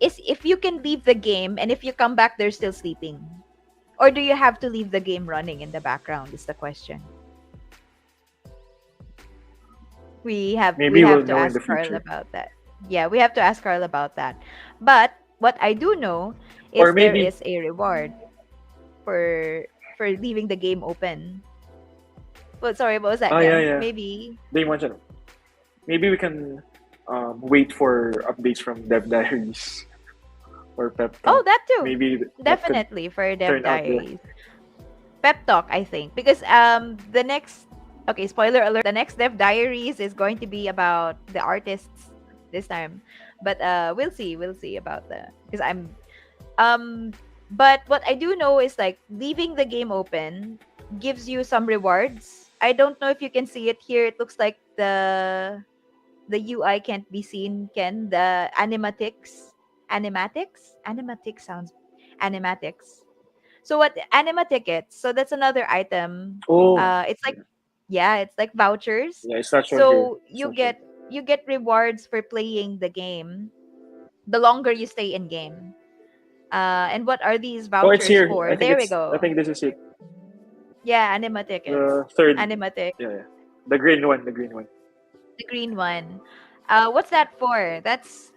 is if you can leave the game and if you come back they're still sleeping, or do you have to leave the game running in the background is the question. We Maybe we'll have to know in ask the Carl future. about that. Yeah, we have to ask Carl about that. But what I do know Or is there maybe, is a reward for leaving the game open. Well, sorry, what was that, yeah, Ken? yeah. Maybe. They mentioned, maybe we can wait for updates from Dev Diaries or Pep Oh, Talk. that too. Maybe that could Definitely for Dev turn out there. Diaries. Pep Talk, I think, because the next, okay, spoiler alert, the next Dev Diaries is going to be about the artists this time. But we'll see about the, because I'm um but what I do know is like leaving the game open gives you some rewards. I don't know if you can see it here. It looks like the UI can't be seen, Ken. The animatics sounds animatics. So what anima tickets? So that's another item. Oh, It's like, yeah, it's like vouchers. yeah, it's not shown here. So It's not shown. you get rewards for playing the game the longer you stay in game. And what are these Oh, it's vouchers here. for? There we I go. think this is it. Yeah, anima tickets. The third. Anima tick. Yeah, yeah. The green one. The green one. The green one. What's that for? That's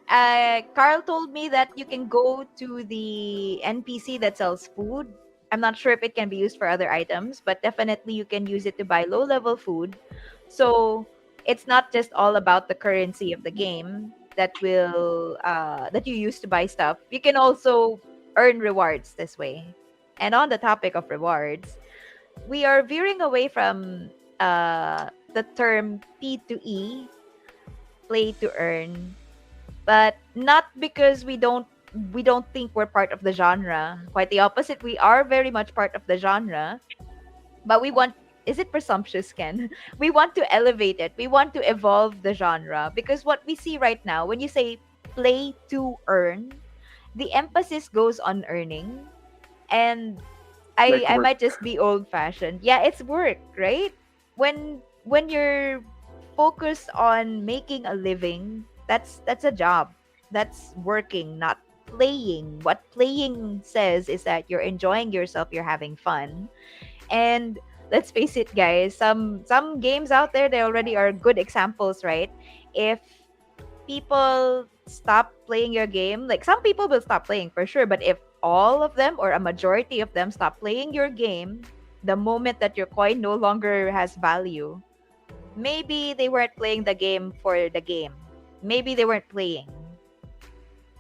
Carl told me that you can go to the NPC that sells food. I'm not sure if it can be used for other items, but definitely you can use it to buy low level food. So it's not just all about the currency of the game that you use to buy stuff. You can also earn rewards this way. And on the topic of rewards, we are veering away from the term P2E, play to earn, but not because we don't think we're part of the genre. Quite the opposite. We are very much part of the genre, but we want, is it presumptuous, Ken? We want to elevate it. We want to evolve the genre because what we see right now, when you say play to earn, the emphasis goes on earning, and Like I work. might just be old fashioned. Yeah, it's work, right? When you're focused on making a living, that's a job. That's working, not playing. What playing says is that you're enjoying yourself, you're having fun. And let's face it, guys, some games out there, they already are good examples, right? If people stop playing your game, like some people will stop playing for sure, but if all of them or a majority of them stop playing your game, the moment that your coin no longer has value, maybe they weren't playing the game for the game. Maybe they weren't playing,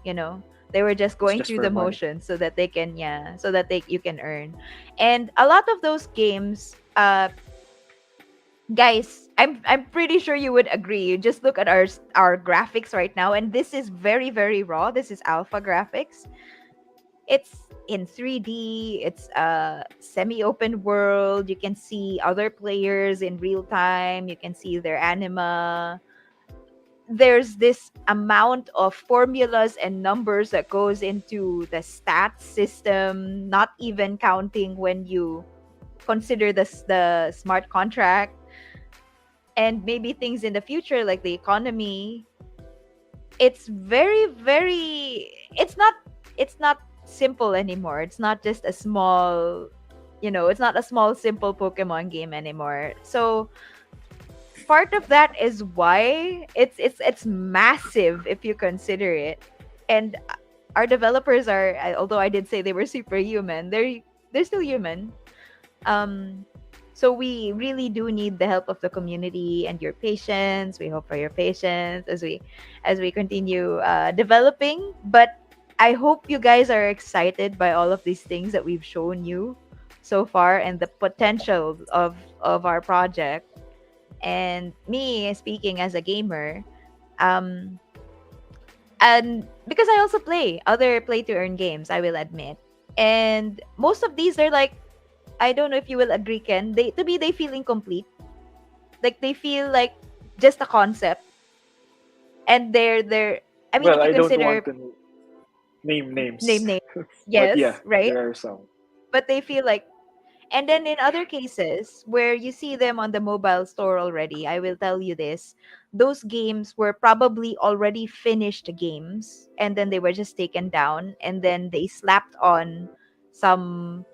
you know. They were just It's going just through for the money. motions so that they can, yeah, so that they you can earn. And a lot of those games, guys, I'm pretty sure you would agree. You just look at our graphics right now, and this is very very raw. This is alpha graphics. It's in 3D. It's a semi-open world. You can see other players in real time. You can see their anima. There's this amount of formulas and numbers that goes into the stats system. Not even counting when you consider the smart contract and maybe things in the future like the economy. It's very very, it's not simple anymore. It's not just a small, it's not a small simple Pokemon game anymore. So part of that is why it's massive if you consider it. And our developers are, although I did say they were superhuman, they're still human. um so we really do need the help of the community and your patience. We hope for your patience as we continue developing. But I hope you guys are excited by all of these things that we've shown you so far and the potential of our project. And me speaking as a gamer, um and because I also play other play to earn games, I will admit. And most of these are like, I don't know if you will agree, Ken. They, to me, they feel incomplete. Like they feel like just a concept, and they're. I mean, Well, if you I don't consider want to name names, name, but yeah, yes, right. there are some. But they feel like, And then in other cases where you see them on the mobile store already, I will tell you this. Those games were probably already finished games and then they were just taken down and then they slapped on some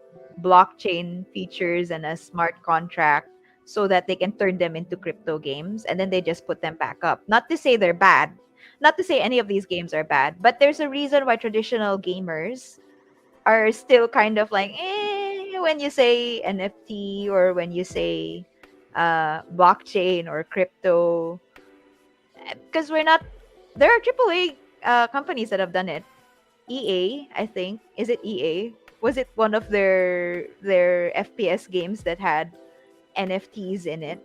blockchain features and a smart contract so that they can turn them into crypto games and then they just put them back up. Not to say they're bad. Not to say any of these games are bad, but there's a reason why traditional gamers are still kind of like when you say NFT or when you say blockchain or crypto, because we're not. There are AAA companies that have done it. EA, I think, is it EA? Was it one of their FPS games that had NFTs in it?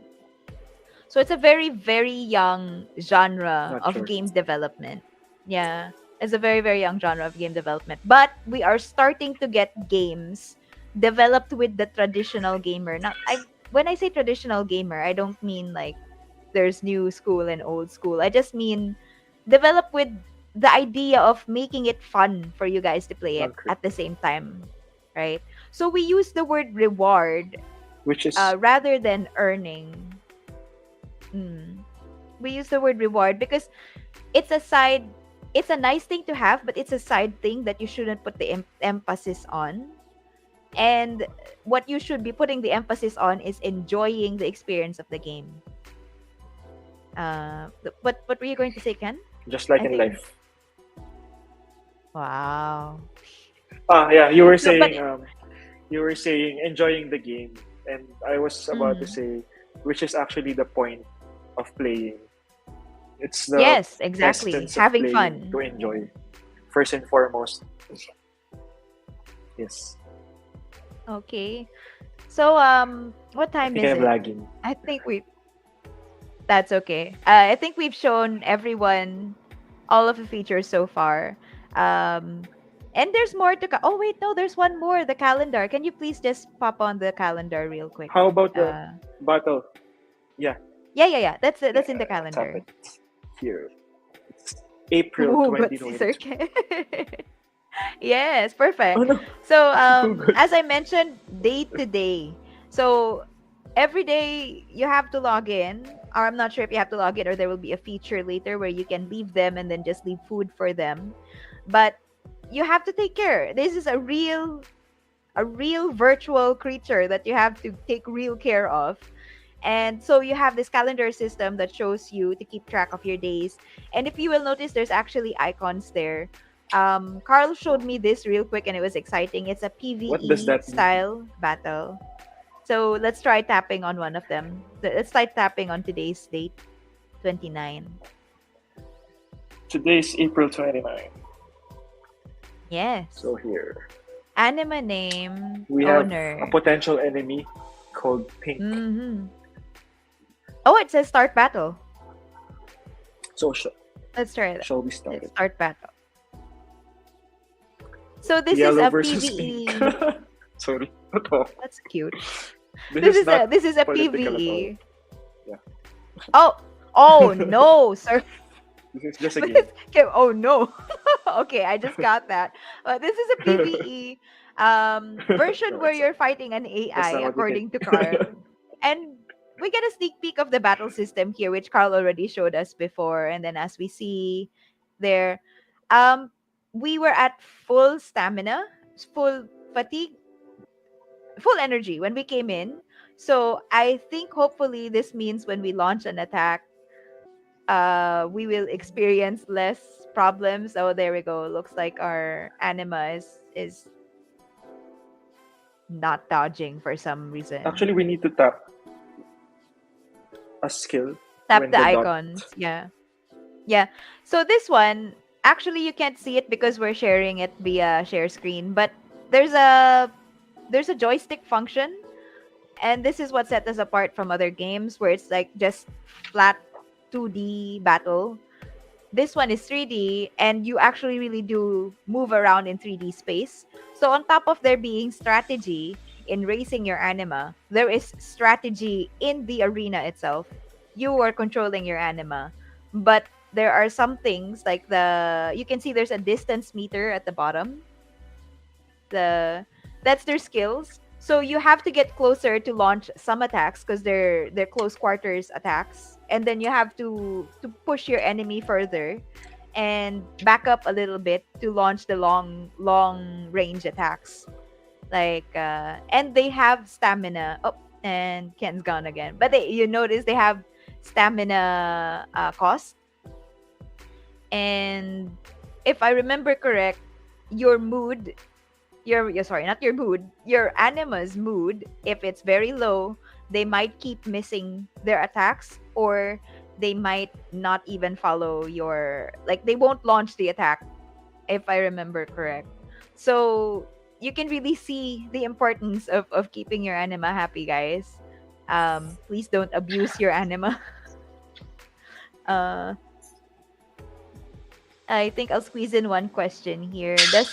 So it's a very, very young genre Not of sure. game development. Yeah, it's a very, very young genre of game development. But we are starting to get games developed with the traditional gamer. Not I when I say traditional gamer, I don't mean like there's new school and old school. I just mean develop with the idea of making it fun for you guys to play it Okay. at the same time, right? So we use the word reward Which is rather than earning. Mm. We use the word reward because it's a side it's a nice thing to have, but it's a side thing that you shouldn't put the emphasis on. And what you should be putting the emphasis on is enjoying the experience of the game. What were you going to say, Ken? just like I in think. life. Wow. Yeah, No, but you were saying enjoying the game, and I was about to mm, say, which is actually the point of playing. It's the yes, exactly. essence of Having playing to fun. enjoy. First and foremost, yes. Okay. So what I time think is I'm it? lagging. I think we That's okay. I think we've shown everyone all of the features so far. Um, and there's more to Oh wait, no, there's one more. The calendar. Can you please just pop on the calendar real quick? How about the Uh, battle? Yeah, yeah, yeah, yeah. That's it. yeah. That's in the It's happened calendar. here. It's April Ooh, good Caesar. 2022. Yes, Oh perfect. no! So, Oh good. as I mentioned, day to day. So, every day you have to log in, or I'm not sure if you have to log in, or there will be a feature later where you can leave them and then just leave food for them. But you have to take care. This is a real virtual creature that you have to take real care of. And so you have this calendar system that shows you to keep track of your days. And if you will notice, there's actually icons there. Carl showed me this real quick and it was exciting. It's a What does PvE that mean? style battle. So let's try tapping on one of them. Let's try tapping on today's date, 29. Today's April 29. Yes. So here Anima name, we have a owner. potential enemy called Pink. Mm-hmm. Oh, it says start battle. So Let's try that. shall we Let's start? start battle. So this is Yellow a versus pink. PvE. Sorry. Ito. That's cute. This is not This is a political at all. PvE. Yeah. Oh, oh no, sir. This is just a This game. okay, oh no. Okay, I just got that. This is a PvE version No, where it's you're fighting an that's AI not what you think. according to Carl. And we get a sneak peek of the battle system here, which Carl already showed us before. And then as we see there, um, we were at full stamina, full fatigue, full energy when we came in. So I think hopefully this means when we launch an attack, we will experience less problems. Oh, there we go. Looks like our anima is not dodging for some reason. Actually, we need to tap a skill Tap when the the dot. icons. Yeah. Yeah. So this one, actually you can't see it because we're sharing it via share screen, but there's a there's a joystick function, and this is what set us apart from other games where it's like just flat 2D battle. This one is 3D, and you actually really do move around in 3D space. So on top of there being strategy in racing your anima, there is strategy in the arena itself. You are controlling your anima, but there are some things like you can see there's a distance meter at the bottom. The That's their skills. So you have to get closer to launch some attacks because they're close quarters attacks, and then you have to push your enemy further and back up a little bit to launch the long range attacks. Like and they have stamina. Oh, and Ken's gone again. But you notice they have stamina cost, and if I remember correct, your mood your sorry, not your mood, your anima's mood, if it's very low, they might keep missing their attacks, or they might not even follow your, like they won't launch the attack, if I remember correct. So you can really see the importance of keeping your anima happy, guys. Please don't abuse your anima. uh I think I'll squeeze in one question here. Does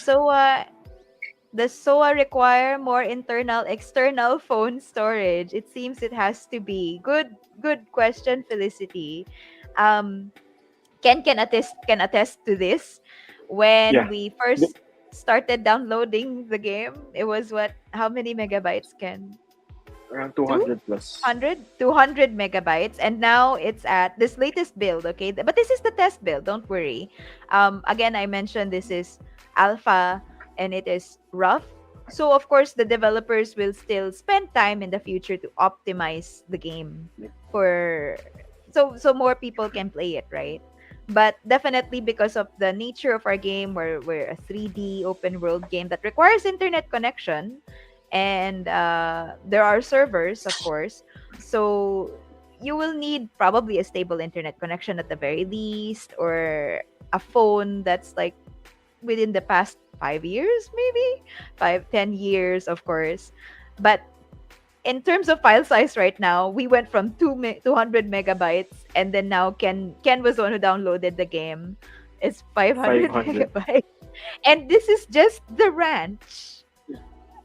SOA require more internal external phone storage? It seems it has to be. Good question, Felicity. Um Ken can attest to this. When Yeah, we th- first started downloading the game, it was what, how many megabytes, Ken? around Two 200 plus. hundred, 200 megabytes, and now it's at this latest build. Okay, but this is the test build, don't worry. Again, I mentioned this is alpha and it is rough, so of course the developers will still spend time in the future to optimize the game for, so more people can play it, right? But definitely, because of the nature of our game, we're a 3D open world game that requires internet connection, and there are servers, of course. So you will need probably a stable internet connection at the very least, or a phone that's like within the past 5 years, maybe 5-10 years, of course. But in terms of file size right now, we went from 200 megabytes, and then now Ken was the one who downloaded the game. It's 500 500. megabytes, and this is just the ranch.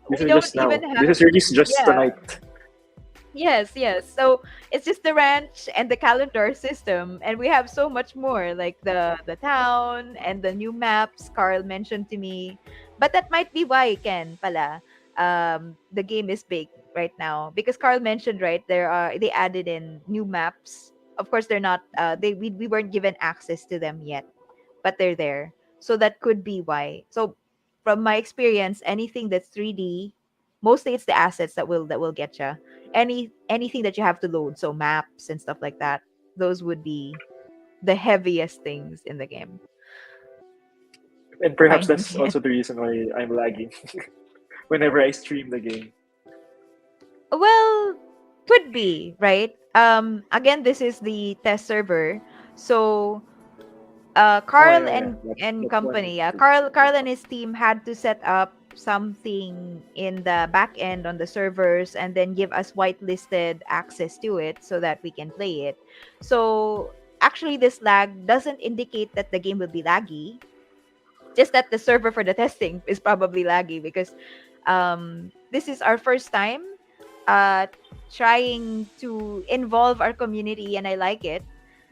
This We is don't just even now. This have, is released just yeah. tonight. Yes, yes. So it's just the ranch and the calendar system, and we have so much more, like the town and the new maps Carl mentioned to me. But that might be why, Ken, pala, the game is big right now, because Carl mentioned, right, they added in new maps. Of course, they're not we weren't given access to them yet, but they're there. So that could be why. So from my experience, anything that's 3D, mostly it's the assets that will get you. Anything that you have to load, so maps and stuff like that, those would be the heaviest things in the game. And perhaps Fine. that's also the reason why I'm lagging whenever I stream the game. Well, could be, right? Again, this is the test server. So Oh, Carl yeah, yeah. and That's one company, yeah, thing. Carl and his team had to set up something in the back end on the servers, and then give us whitelisted access to it so that we can play it. So actually, this lag doesn't indicate that the game will be laggy, just that the server for the testing is probably laggy, because this is our first time uh trying to involve our community, and I like it,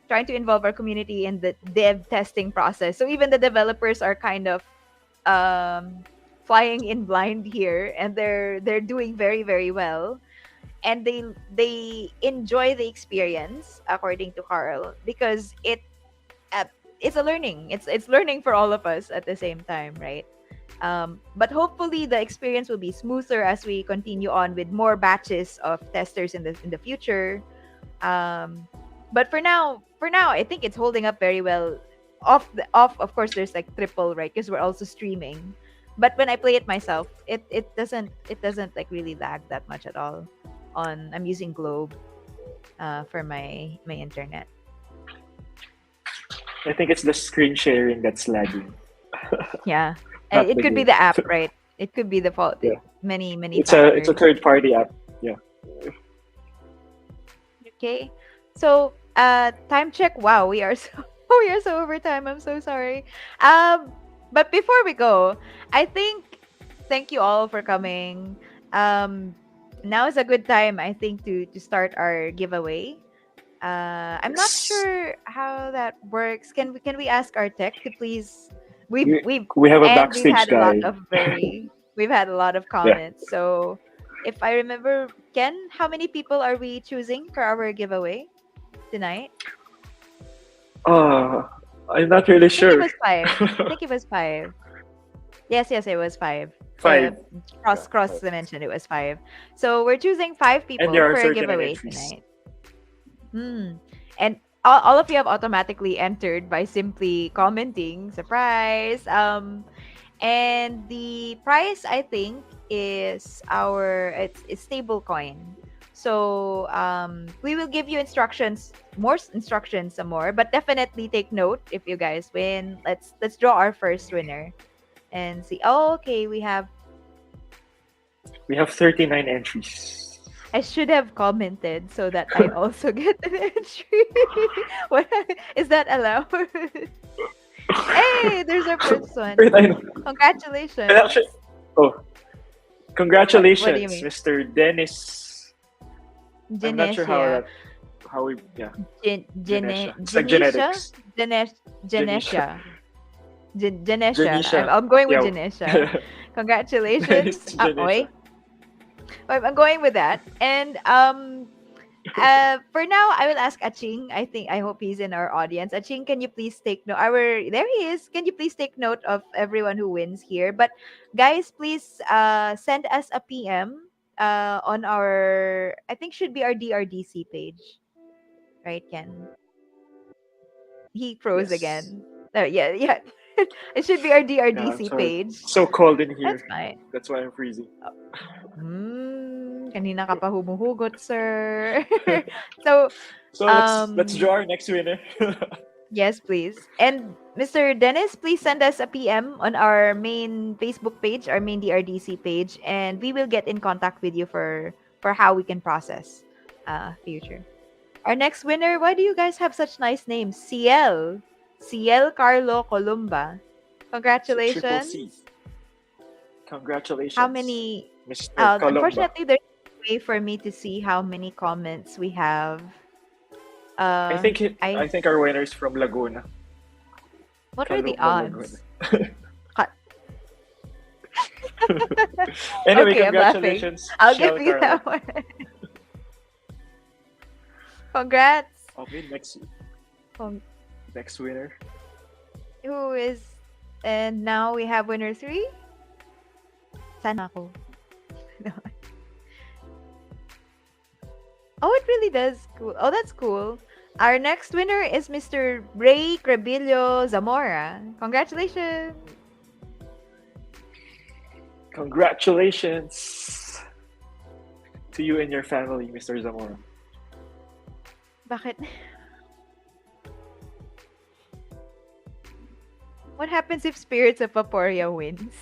trying to involve our community in the dev testing process. So even the developers are kind of um flying in blind here, and they're doing very, very well, and they enjoy the experience, according to Carl, because uh, it's a learning, it's learning for all of us at the same time, right? But hopefully the experience will be smoother as we continue on with more batches of testers in the future. But for now, I think it's holding up very well. Off, of course, there's like triple, right? Because we're also streaming. But when I play it myself, it doesn't like really lag that much at all. I'm using Globe for my internet. I think it's the screen sharing that's lagging, Yeah. not It the could be game. the app, right? It could be the fault. Yeah, Many it's a factors. third party app. Yeah, Okay. So, time check. Wow, we are so we are so over time. I'm so sorry. But before we go, I think, thank you all for coming. Um, now is a good time, I think, to start our giveaway. I'm not yes. sure how that works. Can we ask our tech to please? We We've we have a and we've backstage had a lot guy. of very we've had a lot of Yeah, comments. So if I remember, Ken, how many people are we choosing for our giveaway tonight? Uh, I'm not really I think it sure. was five. I think it was five. Yes, yes, it was five. Five. Yeah, Cross five. dimension, it was five. So we're choosing five And people there are for a 39 giveaway entries. tonight. Hmm. And all of you have automatically entered by simply commenting surprise. And the price I think is it's stable coin. So we will give you instructions some more, but definitely take note if you guys win. Let's draw our first winner and see. Oh, okay, we have. We have 39 entries. I should have commented so that I also get an entry. What is that allowed? Hey, there's our first one. Wait, I know. And actually, Congratulations. oh, What do you congratulations, mean? Mr. Dennis. I'm not sure Genesia. how we yeah, Genesia. It's like Genesia? genetics. Janisha. Genesia. Genesia. I'm, Janisha. I'm going with Yeah. Genesia. Dennis Congratulations. Janisha. Oi. I'm going with that. And for now, I will ask Aching. I hope he's in our audience. Aching, can you please take note? There he is. Can you please take note of everyone who wins here? But guys, please send us a PM on our, I think should be our DRDC page, right, Ken? He froze Yes. again. Oh, yeah, yeah. It should be our Yeah, I'm DRDC sorry. page. So cold in That's here. fine. That's why I'm freezing. Kanina ka pa humuhugot, sir. So, So let's um, draw our next winner. yes, please. And Mr. Dennis, please send us a PM on our main Facebook page, our main DRDC page, and we will get in contact with you for how we can process future. Our next winner, why do you guys have such nice names? CL Carlo Columba. So triple C. Congratulations. How Congratulations, many Mr. Colomba. unfortunately there's no way for me to see how many comments we have. I I think our winner is from Laguna. What are the Colomba, Laguna. odds? Cut. Anyway, Okay, I'm laughing. congratulations, I'll give Shell you Carlo. that one. Congrats. Okay, Con- next winner. Who is and now we have winner 3. Sana ako. Oh, it really does. Cool. Oh, that's cool. Our next winner is Mr. Ray Crebillo Zamora. Congratulations. Congratulations to you and your family, Mr. Zamora. Bakit? What happens if Spirits of Aporia wins?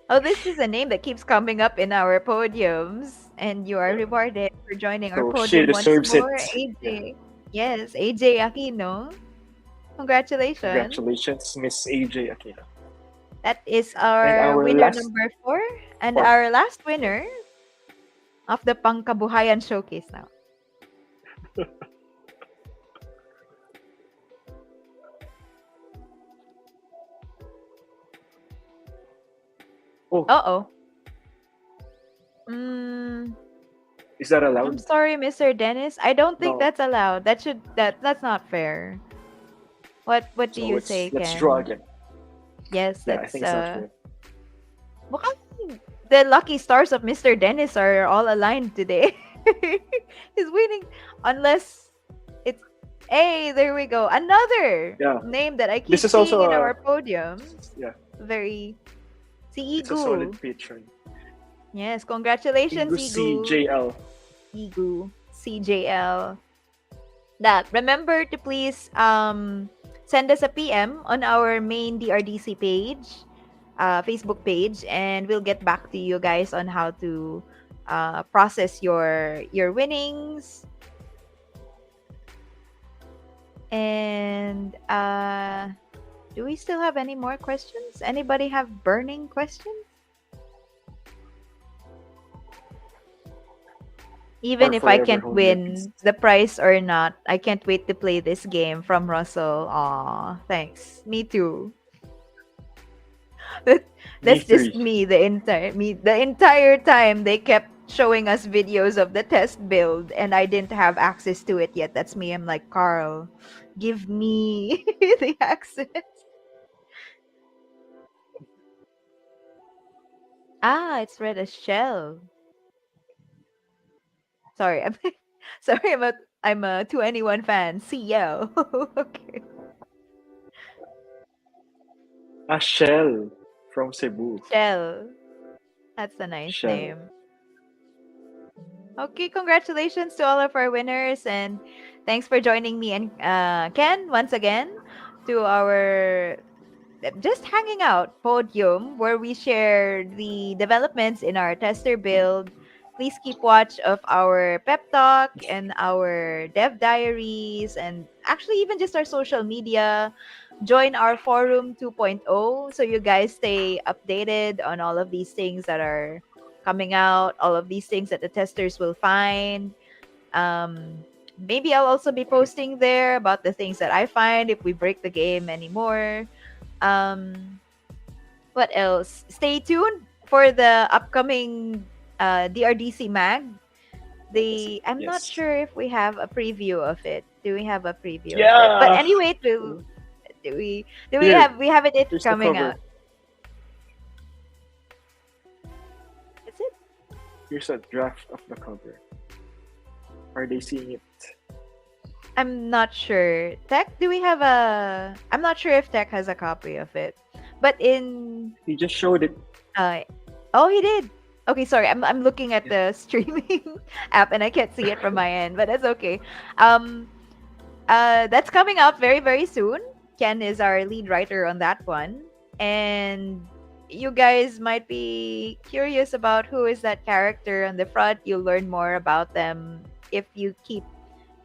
Oh, this is a name that keeps coming up in our podiums, and you are Yeah. rewarded for joining our So she podium once deserves it. more, Yeah. AJ. Yes, AJ Aquino. Congratulations. Congratulations, Miss AJ Aquino. That is And our our winner last number 4. And fourth. our last winner of the Pangkabuhayan Showcase now. Oh, Uh-oh. Mm, is that I'm allowed? sorry, Mr. Dennis. I don't think No. that's allowed. That's not fair. What do So you say, let's draw Ken? again. Yes, Yeah, I that's think it's not fair. mukhang the lucky stars of Mr. Dennis are all aligned today. He's winning unless it's hey, there we go. Another Yeah. name that I This keep is seeing also in a our podiums. yeah, Very si it's a Igu. solid patron. Yes, congratulations, Igu Igu. CJL. Igu. CJL. That remember to please send us a PM on our main DRDC page, Facebook page, and we'll get back to you guys on how to process your winnings. And do we still have any more questions? Anybody have burning questions? Even Or if I forever can't hold your peace. win the prize or not, I can't wait to play this game from Russell. Aw, thanks. Me too. That Me That's just three. the entire time they kept showing us videos of the test build and I didn't have access to it yet. That's me. I'm like, Carl, give me the access. Ah, it's red as shell. Sorry, I'm sorry. I'm a 2NE1 fan. CL. Okay. A shell from Cebu. Shell. That's a nice Shell. name. Okay, congratulations to all of our winners, and thanks for joining me and Ken once again to our just hanging out podium where we share the developments in our tester build. Please keep watch of our pep talk and our dev diaries, and actually even just our social media. Join our forum 2.0 so you guys stay updated on all of these things that are coming out, all of these things that the testers will find. Maybe I'll also be posting there about the things that I find if we break the game anymore. um what else? Stay tuned for the upcoming DRDC mag. I'm not Yes. sure if we have a preview of it. Do we have a preview of it? But Yeah. anyway, do we Here. have it Here's the coming cover. out? Is it? Here's a draft of the cover. Are they seeing it? I'm not sure. Tech, do we have a I'm not sure if Tech has a copy of it. But in He just showed it. uh oh, he did. Okay, sorry. I'm looking at the streaming app and I can't see it from my end, but that's okay. Um that's coming up very, very soon. Ken is our lead writer on that one. And you guys might be curious about who is that character on the front. You'll learn more about them if you keep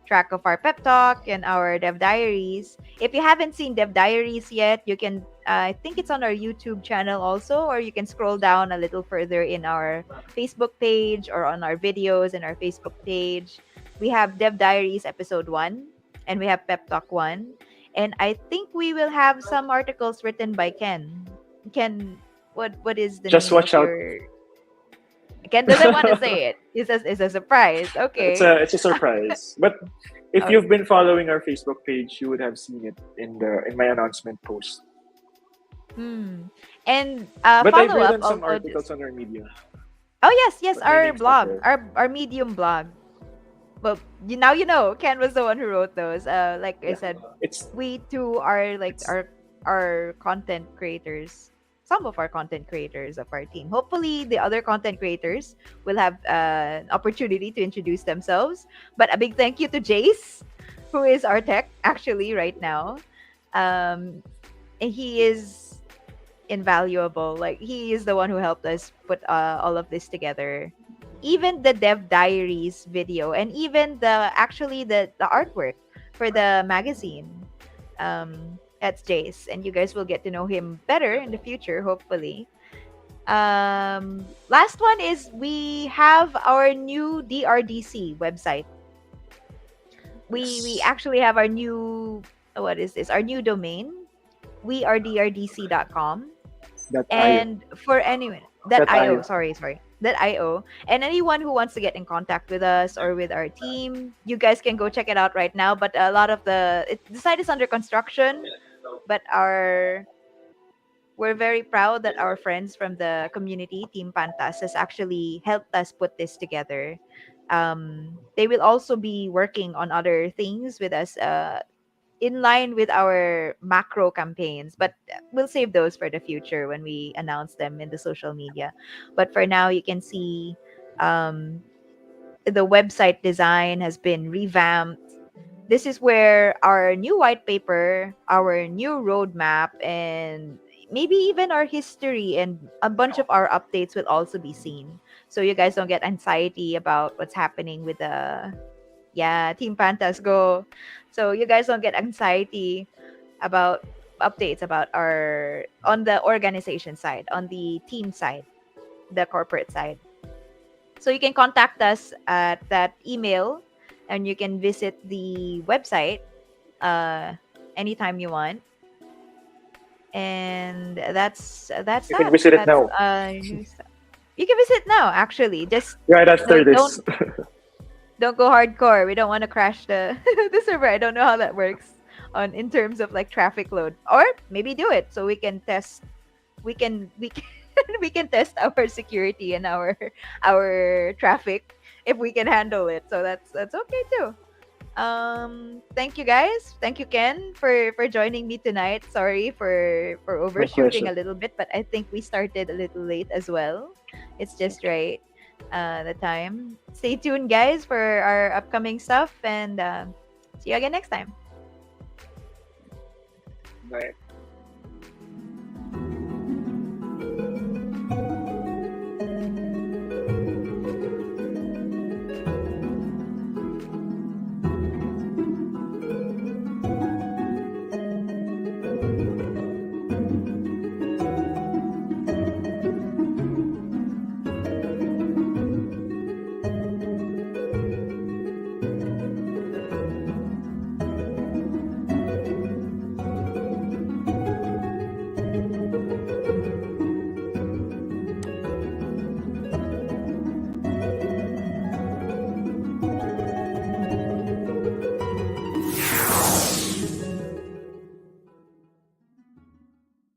track of our pep talk and our dev diaries. If you haven't seen dev diaries yet, you can I think it's on our YouTube channel also, or you can scroll down a little further in our Facebook page or on our videos in our Facebook page. We have dev diaries episode 1 and we have pep talk 1, and I think we will have some articles written by Ken. Ken, what is the Just name of watch out. your Ken doesn't want to say it. He says it's a surprise. Okay. It's a surprise. But if Okay. you've been following our Facebook page, you would have seen it in my announcement post. Hmm. And But I've follow up written some also just articles on our media. oh yes, But my our name's not blog, there. our Medium blog. Well, now you know Ken was the one who wrote those. Like I Yeah. said, It's we too are like it's our content creators. Some of our content creators of our team. Hopefully, the other content creators will have an opportunity to introduce themselves. But a big thank you to Jace, who is our tech actually right now. Um, and he is invaluable. Like he is the one who helped us put all of this together. Even the dev diaries video and even the artwork for the magazine. That's Jace, and you guys will get to know him better in the future, hopefully. Last one is we have our new DRDC website. We yes. actually have our new what is this? Our new domain. wearedrdc.com. That IO. And for anyone that That IO, IO. sorry, that IO, and anyone who wants to get in contact with us or with our team, you guys can go check it out right now. But a lot of the site is under construction, but our we're very proud that our friends from the community, Team Pantas, has actually helped us put this together. They will also be working on other things with us in line with our macro campaigns, but we'll save those for the future when we announce them in the social media. But for now, you can see um, the website design has been revamped. This is where our new white paper, our new roadmap, and maybe even our history and a bunch of our updates will also be seen. So you guys don't get anxiety about what's happening with the Team Pantas go. So you guys don't get anxiety about updates about our on the organization side, on the team side, the corporate side. So you can contact us at that email and you can visit the website uh anytime you want. And that's You can that. visit it That's now. new stuff. You can visit now. Actually, just Right no, after this. don't go hardcore. We don't want to crash the the server. I don't know how that works on in terms of like traffic load. Or maybe do it so we can test. We can we can test our security and our traffic if we can handle it. So that's okay too. Thank you guys. Thank you Ken for joining me tonight. Sorry for My overshooting a pleasure. little bit, but I think we started a little late as well. It's just right the time. Stay tuned guys for our upcoming stuff and see you again next time. Bye.